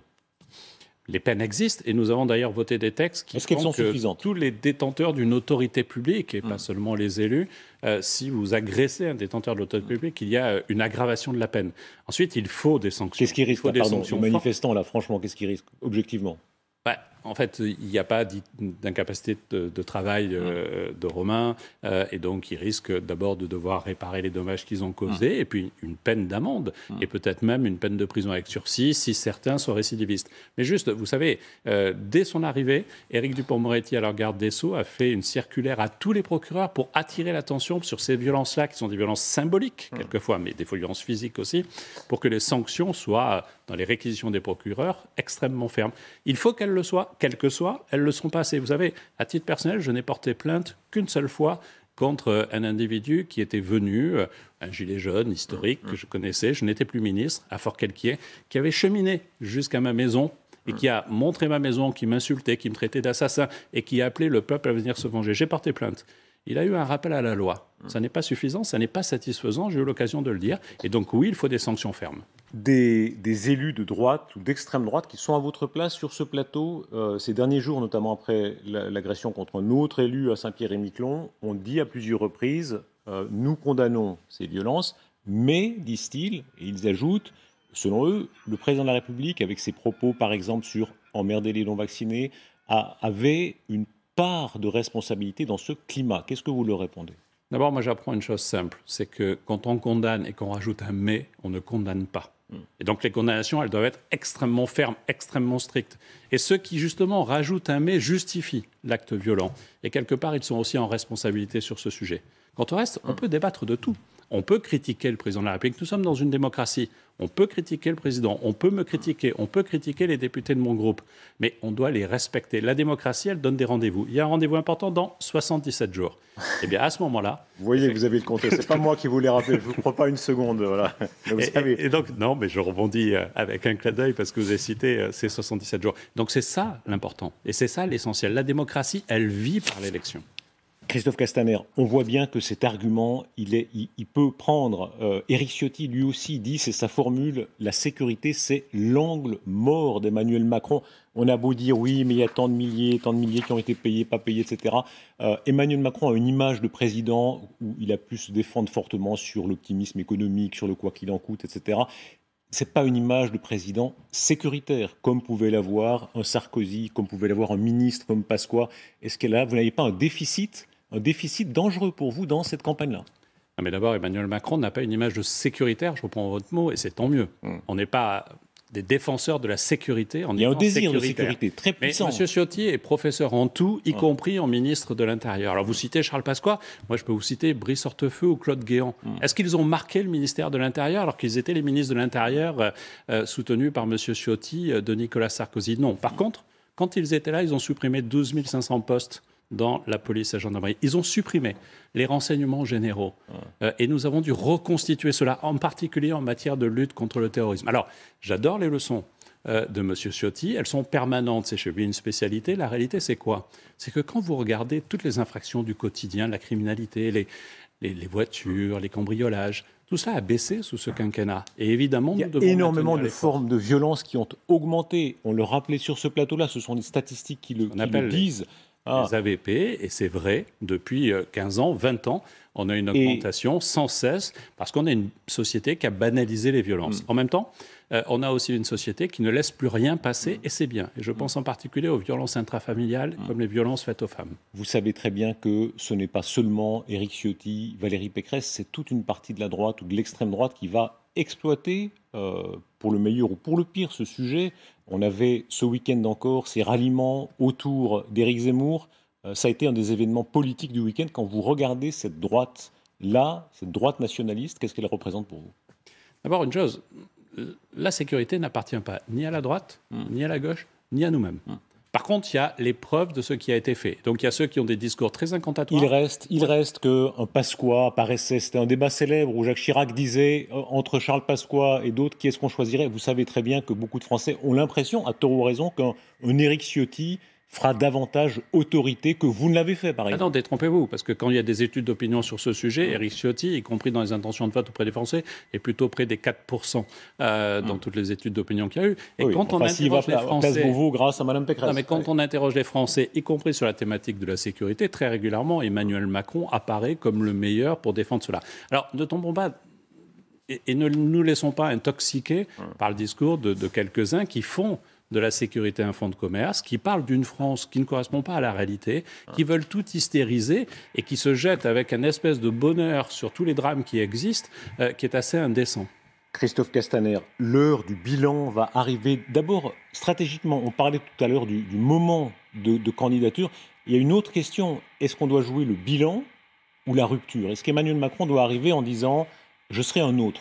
Les peines existent et nous avons d'ailleurs voté des textes qui font que tous les détenteurs d'une autorité publique, et pas seulement les élus, si vous agressez un détenteur de l'autorité publique, il y a une aggravation de la peine. Ensuite, il faut des sanctions. Qu'est-ce qui risque, les manifestants, là, franchement, qu'est-ce qui risque, objectivement? En fait, il n'y a pas d'incapacité de travail de Romain, et donc ils risquent d'abord de devoir réparer les dommages qu'ils ont causés, et puis une peine d'amende, et peut-être même une peine de prison avec sursis si certains sont récidivistes. Mais juste, vous savez, dès son arrivée, Éric Dupond-Moretti, alors garde des Sceaux, a fait une circulaire à tous les procureurs pour attirer l'attention sur ces violences-là, qui sont des violences symboliques, quelquefois, mais des violences physiques aussi, pour que les sanctions soient, dans les réquisitions des procureurs, extrêmement fermes. Il faut qu'elles le soient. Quelles que soient, elles ne le seront pas assez. Vous savez, à titre personnel, je n'ai porté plainte qu'une seule fois contre un individu qui était venu, un gilet jaune historique que je connaissais, je n'étais plus ministre, à Fort-Calquier, qui avait cheminé jusqu'à ma maison et qui a montré ma maison, qui m'insultait, qui me traitait d'assassin et qui a appelé le peuple à venir se venger. J'ai porté plainte. Il a eu un rappel à la loi. Ça n'est pas suffisant, ça n'est pas satisfaisant, j'ai eu l'occasion de le dire. Et donc oui, il faut des sanctions fermes. Des élus de droite ou d'extrême droite qui sont à votre place sur ce plateau ces derniers jours, notamment après l'agression contre un autre élu à Saint-Pierre-et-Miquelon, ont dit à plusieurs reprises nous condamnons ces violences, mais, disent-ils, et ils ajoutent, selon eux, le président de la République, avec ses propos par exemple sur emmerder les non-vaccinés, avait une part de responsabilité dans ce climat. Qu'est-ce que vous leur répondez? D'abord, moi j'apprends une chose simple, c'est que quand on condamne et qu'on rajoute un « mais », on ne condamne pas. Et donc les condamnations, elles doivent être extrêmement fermes, extrêmement strictes. Et ceux qui justement rajoutent un « mais » justifient l'acte violent. Et quelque part, ils sont aussi en responsabilité sur ce sujet. Quant au reste, on peut débattre de tout. On peut critiquer le président de la République. Nous sommes dans une démocratie. On peut critiquer le président, on peut me critiquer, on peut critiquer les députés de mon groupe. Mais on doit les respecter. La démocratie, elle donne des rendez-vous. Il y a un rendez-vous important dans 77 jours. Et bien à ce moment-là... Vous voyez, vous avez le contexte. Ce n'est pas moi qui vous l'ai rappelé. Je ne vous crois pas une seconde. Voilà. Et donc, non, mais je rebondis avec un clin d'œil parce que vous avez cité ces 77 jours. Donc c'est ça l'important. Et c'est ça l'essentiel. La démocratie, elle vit par l'élection. Christophe Castaner, on voit bien que cet argument, il peut prendre. Éric Ciotti, lui aussi, dit, c'est sa formule, la sécurité, c'est l'angle mort d'Emmanuel Macron. On a beau dire, oui, mais il y a tant de milliers qui ont été payés, pas payés, etc. Emmanuel Macron a une image de président où il a pu se défendre fortement sur l'optimisme économique, sur le quoi qu'il en coûte, etc. Ce n'est pas une image de président sécuritaire, comme pouvait l'avoir un Sarkozy, comme pouvait l'avoir un ministre comme Pasqua. Est-ce que là, vous n'avez pas un déficit dangereux pour vous dans cette campagne-là? Mais d'abord, Emmanuel Macron n'a pas une image de sécuritaire, je reprends votre mot, et c'est tant mieux. On n'est pas des défenseurs de la sécurité. Il y a un désir de sécurité très puissant. Mais M. Ciotti est professeur en tout, y compris en ministre de l'Intérieur. Alors vous citez Charles Pasqua, moi je peux vous citer Brice Hortefeux ou Claude Guéant. Est-ce qu'ils ont marqué le ministère de l'Intérieur alors qu'ils étaient les ministres de l'Intérieur soutenus par M. Ciotti de Nicolas Sarkozy? Non. Par contre, quand ils étaient là, ils ont supprimé 12 500 postes dans la police et la gendarmerie. Ils ont supprimé les renseignements généraux. Et nous avons dû reconstituer cela, en particulier en matière de lutte contre le terrorisme. Alors, j'adore les leçons de M. Ciotti. Elles sont permanentes. C'est chez lui une spécialité. La réalité, c'est quoi? C'est que quand vous regardez toutes les infractions du quotidien, la criminalité, les voitures, les cambriolages, tout ça a baissé sous ce quinquennat. Et évidemment, il y a énormément de formes de violence qui ont augmenté. On le rappelait sur ce plateau-là. Ce sont des statistiques qui le disent. Les AVP, et c'est vrai, depuis 15 ans, 20 ans, on a une augmentation sans cesse, parce qu'on a une société qui a banalisé les violences. En même temps, on a aussi une société qui ne laisse plus rien passer, et c'est bien. Et je pense en particulier aux violences intrafamiliales, comme les violences faites aux femmes. Vous savez très bien que ce n'est pas seulement Éric Ciotti, Valérie Pécresse, c'est toute une partie de la droite ou de l'extrême droite qui va exploiter, pour le meilleur ou pour le pire, ce sujet. On avait ce week-end encore ces ralliements autour d'Éric Zemmour. Ça a été un des événements politiques du week-end. Quand vous regardez cette droite-là, cette droite nationaliste, qu'est-ce qu'elle représente pour vous? D'abord, une chose, la sécurité n'appartient pas ni à la droite, ni à la gauche, ni à nous-mêmes. Par contre, il y a les preuves de ce qui a été fait. Donc il y a ceux qui ont des discours très incantatoires. Il reste qu'un Pasqua apparaissait. C'était un débat célèbre où Jacques Chirac disait entre Charles Pasqua et d'autres, qui est-ce qu'on choisirait? Vous savez très bien que beaucoup de Français ont l'impression, à tort ou à raison, qu'un Éric Ciotti fera davantage autorité que vous ne l'avez fait, par exemple. Ah non, détrompez-vous, parce que quand il y a des études d'opinion sur ce sujet, Éric Ciotti, y compris dans les intentions de vote auprès des Français, est plutôt près des 4% dans toutes les études d'opinion qu'il y a eu. Et quand on interroge les Français, grâce à Mme Pécresse. Non, mais quand on interroge les Français, y compris sur la thématique de la sécurité, très régulièrement, Emmanuel Macron apparaît comme le meilleur pour défendre cela. Alors, ne tombons pas et ne nous laissons pas intoxiquer par le discours de quelques-uns qui font de la sécurité un fonds de commerce, qui parlent d'une France qui ne correspond pas à la réalité, qui veulent tout hystériser et qui se jettent avec un espèce de bonheur sur tous les drames qui existent, qui est assez indécent. Christophe Castaner, l'heure du bilan va arriver. D'abord, stratégiquement, on parlait tout à l'heure du moment de candidature. Il y a une autre question. Est-ce qu'on doit jouer le bilan ou la rupture? Est-ce qu'Emmanuel Macron doit arriver en disant « je serai un autre » ?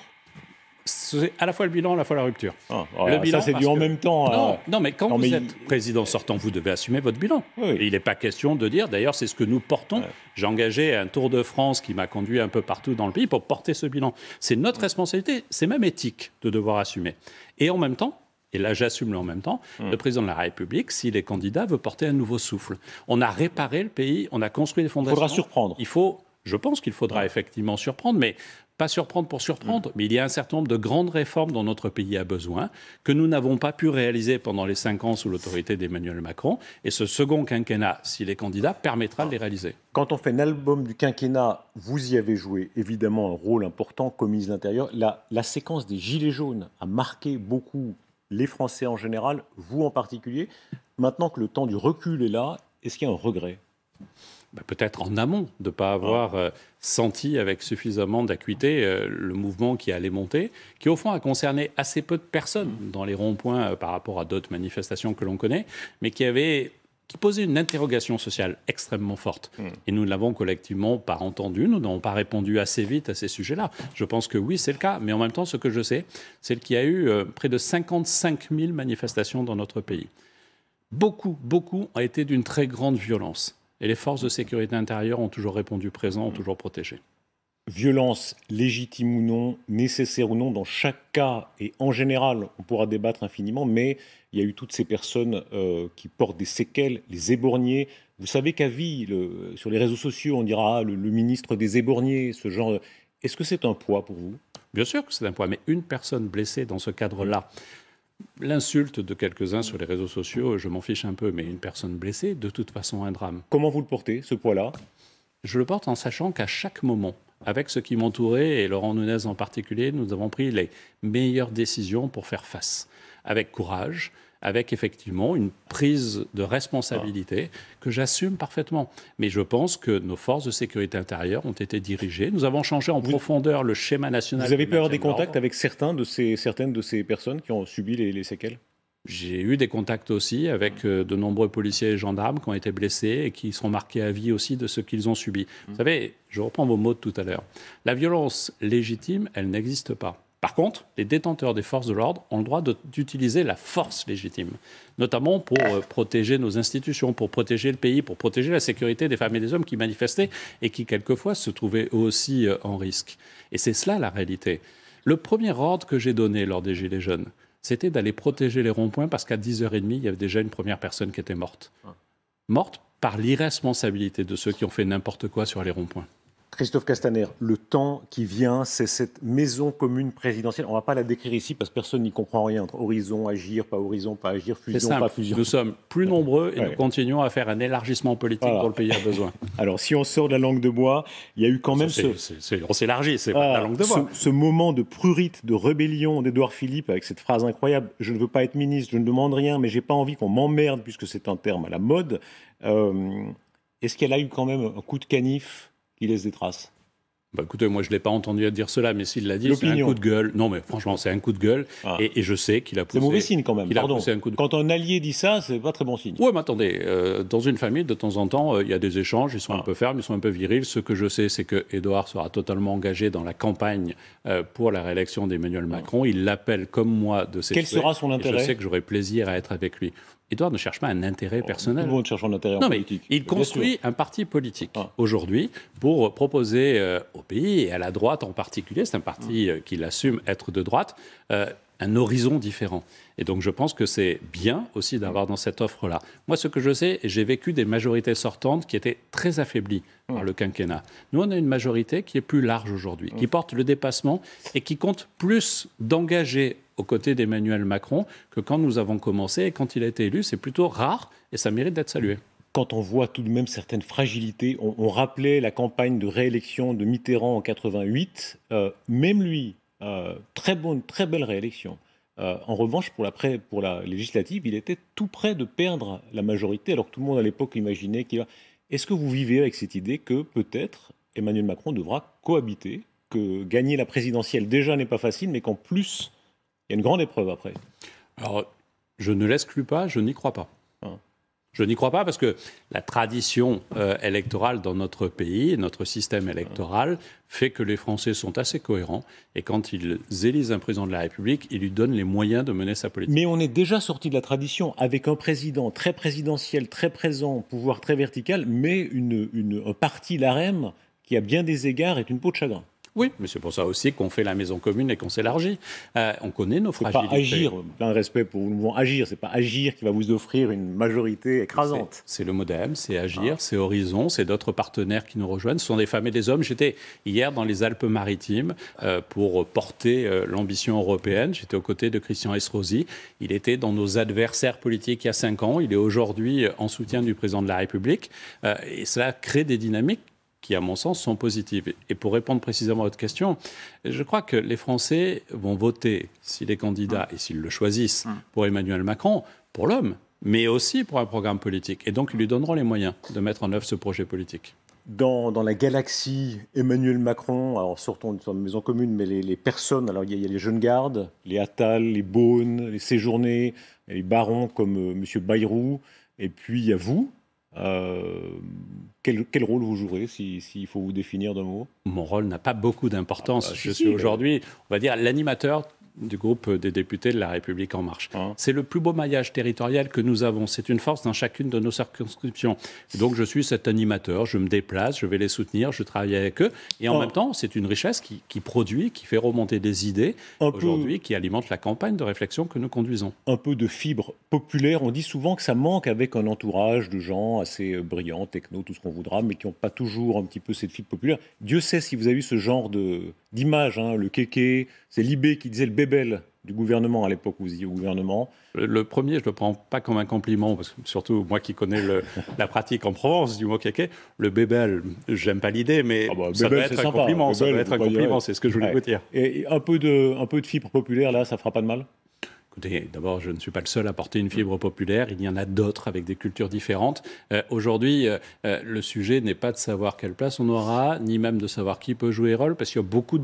C'est à la fois le bilan, à la fois la rupture. Le bilan, ça, c'est dû en même temps. Non, mais quand vous êtes président sortant, vous devez assumer votre bilan. Oui. Et il n'est pas question de dire, d'ailleurs, c'est ce que nous portons. J'ai engagé un Tour de France qui m'a conduit un peu partout dans le pays pour porter ce bilan. C'est notre responsabilité, c'est même éthique de devoir assumer. Et en même temps, et là j'assume en même temps, le président de la République, s'il est candidat, veut porter un nouveau souffle. On a réparé le pays, on a construit les fondations. Il faudra surprendre. Je pense qu'il faudra effectivement surprendre, mais pas surprendre pour surprendre, mais il y a un certain nombre de grandes réformes dont notre pays a besoin, que nous n'avons pas pu réaliser pendant les 5 ans sous l'autorité d'Emmanuel Macron. Et ce second quinquennat, s'il est candidat, permettra de les réaliser. Quand on fait un album du quinquennat, vous y avez joué évidemment un rôle important comme ministre de l'Intérieur. La séquence des Gilets jaunes a marqué beaucoup les Français en général, vous en particulier. Maintenant que le temps du recul est là, est-ce qu'il y a un regret ? Peut-être en amont, de ne pas avoir senti avec suffisamment d'acuité le mouvement qui allait monter, qui au fond a concerné assez peu de personnes dans les ronds-points par rapport à d'autres manifestations que l'on connaît, mais qui posait une interrogation sociale extrêmement forte. Et nous ne l'avons collectivement pas entendu, nous n'avons pas répondu assez vite à ces sujets-là. Je pense que oui, c'est le cas, mais en même temps, ce que je sais, c'est qu'il y a eu près de 55 000 manifestations dans notre pays. Beaucoup ont été d'une très grande violence. Et les forces de sécurité intérieure ont toujours répondu présent, ont toujours protégé. Violence légitime ou non, nécessaire ou non, dans chaque cas, et en général, on pourra débattre infiniment, mais il y a eu toutes ces personnes qui portent des séquelles, les éborgnés. Vous savez qu'à vie, sur les réseaux sociaux, on dira le ministre des éborgnés, ce genre. Est-ce que c'est un poids pour vous ? Bien sûr que c'est un poids, mais une personne blessée dans ce cadre-là, l'insulte de quelques-uns sur les réseaux sociaux, je m'en fiche un peu, mais une personne blessée, de toute façon, un drame. Comment vous le portez, ce poids-là ? Je le porte en sachant qu'à chaque moment, avec ceux qui m'entouraient, et Laurent Nunez en particulier, nous avons pris les meilleures décisions pour faire face. Avec courage, avec effectivement une prise de responsabilité que j'assume parfaitement. Mais je pense que nos forces de sécurité intérieure ont été dirigées. Nous avons changé en profondeur le schéma national. Vous avez pu avoir des contacts avec certaines de ces personnes qui ont subi les séquelles? J'ai eu des contacts aussi avec de nombreux policiers et gendarmes qui ont été blessés et qui seront marqués à vie aussi de ce qu'ils ont subi. Vous savez, je reprends vos mots de tout à l'heure. La violence légitime, elle n'existe pas. Par contre, les détenteurs des forces de l'ordre ont le droit d'utiliser la force légitime, notamment pour protéger nos institutions, pour protéger le pays, pour protéger la sécurité des femmes et des hommes qui manifestaient et qui, quelquefois, se trouvaient eux aussi en risque. Et c'est cela la réalité. Le premier ordre que j'ai donné lors des Gilets jaunes, c'était d'aller protéger les ronds-points parce qu'à 10h30, il y avait déjà une première personne qui était morte. Morte par l'irresponsabilité de ceux qui ont fait n'importe quoi sur les ronds-points. Christophe Castaner, le temps qui vient, c'est cette maison commune présidentielle. On ne va pas la décrire ici parce que personne n'y comprend rien. Entre horizon, agir, pas agir, fusion, pas fusion. Nous sommes plus nombreux et nous continuons à faire un élargissement politique dont le pays a besoin. Alors, si on sort de la langue de bois, il y a eu quand même on s'élargit, c'est pas la langue de bois. Ce moment de prurite, de rébellion d'Édouard Philippe avec cette phrase incroyable « Je ne veux pas être ministre, je ne demande rien, mais je n'ai pas envie qu'on m'emmerde puisque c'est un terme à la mode ». Est-ce qu'elle a eu quand même un coup de canif qui laisse des traces? Bah écoutez, moi je ne l'ai pas entendu dire cela, mais s'il l'a dit, c'est un coup de gueule. Non, mais franchement, c'est un coup de gueule. Et je sais qu'il a poussé... C'est mauvais signe quand même, pardon. Quand un allié dit ça, c'est pas très bon signe. Oui, mais attendez, dans une famille, de temps en temps, il y a des échanges, ils sont un peu fermes, ils sont un peu virils. Ce que je sais, c'est qu'Édouard sera totalement engagé dans la campagne pour la réélection d'Emmanuel Macron. Il l'appelle comme moi de ses souhaits. Quel sera son intérêt? Je sais que j'aurai plaisir à être avec lui. Édouard ne cherche pas un intérêt personnel. Tout le monde cherche un intérêt politique. Il construit un parti politique aujourd'hui pour proposer au pays et à la droite en particulier, c'est un parti qu'il assume être de droite, un horizon différent. Et donc je pense que c'est bien aussi d'avoir dans cette offre-là. Moi, ce que je sais, j'ai vécu des majorités sortantes qui étaient très affaiblies par le quinquennat. Nous, on a une majorité qui est plus large aujourd'hui, qui porte le dépassement et qui compte plus d'engager aux côtés d'Emmanuel Macron que quand nous avons commencé et quand il a été élu. C'est plutôt rare et ça mérite d'être salué. Quand on voit tout de même certaines fragilités, on rappelait la campagne de réélection de Mitterrand en 88, même lui, très belle réélection. En revanche, pour la législative, il était tout près de perdre la majorité, alors que tout le monde à l'époque imaginait qu'il va... Est-ce que vous vivez avec cette idée que peut-être Emmanuel Macron devra cohabiter, que gagner la présidentielle déjà n'est pas facile, mais qu'en plus, il y a une grande épreuve après? Alors, je ne l'exclus pas, je n'y crois pas. Je n'y crois pas parce que la tradition électorale dans notre pays, notre système électoral, fait que les Français sont assez cohérents. Et quand ils élisent un président de la République, ils lui donnent les moyens de mener sa politique. Mais on est déjà sorti de la tradition avec un président très présidentiel, très présent, pouvoir très vertical, mais un parti, l'AREM, qui à bien des égards est une peau de chagrin. Oui, mais c'est pour ça aussi qu'on fait la maison commune et qu'on s'élargit. On connaît nos fragilités. Pas agir, plein de respect pour le mouvement agir, c'est pas agir qui va vous offrir une majorité écrasante. C'est le MoDem, c'est agir, c'est Horizon, c'est d'autres partenaires qui nous rejoignent. Ce sont des femmes et des hommes. J'étais hier dans les Alpes-Maritimes pour porter l'ambition européenne. J'étais aux côtés de Christian Estrosi. Il était dans nos adversaires politiques il y a 5 ans. Il est aujourd'hui en soutien du président de la République. Et cela crée des dynamiques qui, à mon sens, sont positives. Et pour répondre précisément à votre question, je crois que les Français vont voter, s'il est candidat et s'ils le choisissent, pour Emmanuel Macron, pour l'homme, mais aussi pour un programme politique. Et donc, ils lui donneront les moyens de mettre en œuvre ce projet politique. Dans la galaxie Emmanuel Macron, alors sortons de la maison commune, mais les personnes, alors il y a les jeunes gardes, les Attal, les Beaune, les Séjournés, les barons comme M. Bayrou, et puis il y a vous. Quel rôle vous jouerez, s'il faut vous définir d'un mot? Mon rôle n'a pas beaucoup d'importance. Je suis aujourd'hui, on va dire, l'animateur du groupe des députés de La République En Marche. C'est le plus beau maillage territorial que nous avons. C'est une force dans chacune de nos circonscriptions. Donc je suis cet animateur, je me déplace, je vais les soutenir, je travaille avec eux. Et en même temps, c'est une richesse qui produit, qui fait remonter des idées aujourd'hui, qui alimente la campagne de réflexion que nous conduisons. Un peu de fibre populaire. On dit souvent que ça manque avec un entourage de gens assez brillants, techno, tout ce qu'on voudra, mais qui n'ont pas toujours un petit peu cette fibre populaire. Dieu sait si vous avez eu ce genre d'image, le kéké, c'est Libé qui disait le bébel du gouvernement à l'époque où vous étiez au gouvernement. Le premier, je ne le prends pas comme un compliment, parce que surtout moi qui connais la pratique en Provence du mot kéké, le bébel, j'aime pas l'idée, mais ça doit être un compliment, c'est ce que je voulais vous dire. Et un peu de fibre populaire, là, ça fera pas de mal? Écoutez, d'abord, je ne suis pas le seul à porter une fibre populaire. Il y en a d'autres avec des cultures différentes. Aujourd'hui, le sujet n'est pas de savoir quelle place on aura, ni même de savoir qui peut jouer rôle, parce qu'il y a beaucoup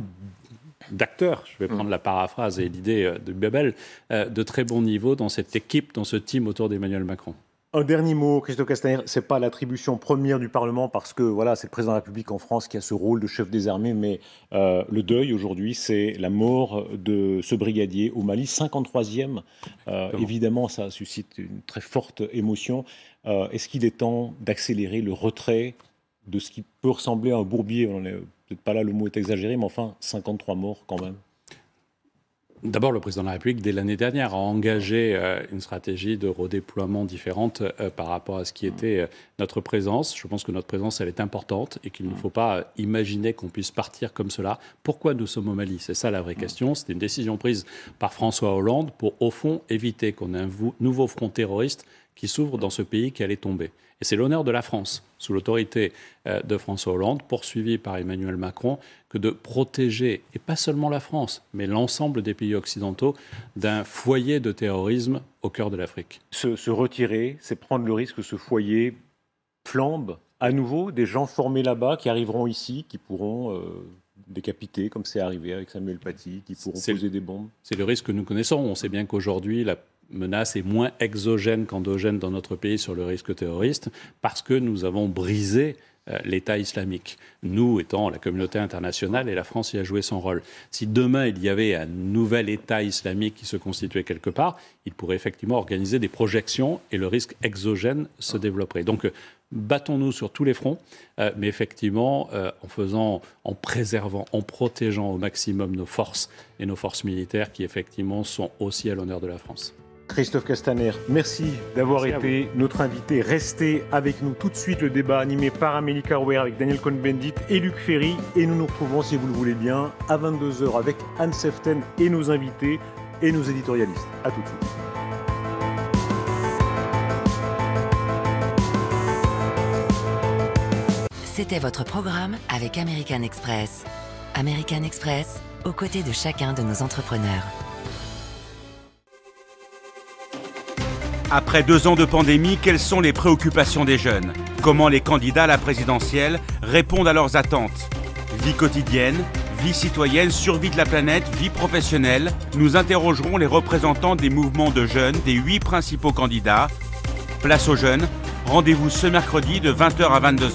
d'acteurs, je vais prendre la paraphrase et l'idée de Babel, de très bon niveau dans cette équipe, dans ce team autour d'Emmanuel Macron. Un dernier mot, Christophe Castaner, ce n'est pas l'attribution première du Parlement parce que voilà, c'est le président de la République en France qui a ce rôle de chef des armées, mais le deuil aujourd'hui, c'est la mort de ce brigadier au Mali, 53e. Évidemment, ça suscite une très forte émotion. Est-ce qu'il est temps d'accélérer le retrait de ce qui peut ressembler à un bourbier? On n'est peut-être pas là, le mot est exagéré, mais enfin, 53 morts quand même. D'abord, le président de la République, dès l'année dernière, a engagé une stratégie de redéploiement différente par rapport à ce qui était notre présence. Je pense que notre présence, elle est importante et qu'il ne faut pas imaginer qu'on puisse partir comme cela. Pourquoi nous sommes au Mali? C'est ça la vraie question. C'était une décision prise par François Hollande pour, au fond, éviter qu'on ait un nouveau front terroriste qui s'ouvre dans ce pays qui allait tomber. Et c'est l'honneur de la France, sous l'autorité de François Hollande, poursuivi par Emmanuel Macron, que de protéger, et pas seulement la France, mais l'ensemble des pays occidentaux, d'un foyer de terrorisme au cœur de l'Afrique. Se retirer, c'est prendre le risque que ce foyer flambe à nouveau, des gens formés là-bas qui arriveront ici, qui pourront décapiter, comme c'est arrivé avec Samuel Paty, qui pourront poser des bombes. C'est le risque que nous connaissons. On sait bien qu'aujourd'hui, la menace est moins exogène qu'endogène dans notre pays sur le risque terroriste, parce que nous avons brisé l'État islamique. Nous, étant la communauté internationale, et la France y a joué son rôle. Si demain, il y avait un nouvel État islamique qui se constituait quelque part, il pourrait effectivement organiser des projections et le risque exogène se développerait. Donc, battons-nous sur tous les fronts, mais effectivement, en préservant, en protégeant au maximum nos forces et nos forces militaires qui, effectivement, sont aussi à l'honneur de la France. Christophe Castaner, merci d'avoir été notre invité. Restez avec nous tout de suite, le débat animé par Amélie Carouer avec Daniel Cohn-Bendit et Luc Ferry. Et nous nous retrouvons, si vous le voulez bien, à 22h avec Anne Seften et nos invités et nos éditorialistes. À tout de suite. C'était votre programme avec American Express. American Express, aux côtés de chacun de nos entrepreneurs. Après 2 ans de pandémie, quelles sont les préoccupations des jeunes? Comment les candidats à la présidentielle répondent à leurs attentes? Vie quotidienne, vie citoyenne, survie de la planète, vie professionnelle. Nous interrogerons les représentants des mouvements de jeunes des 8 principaux candidats. Place aux jeunes, rendez-vous ce mercredi de 20h à 22h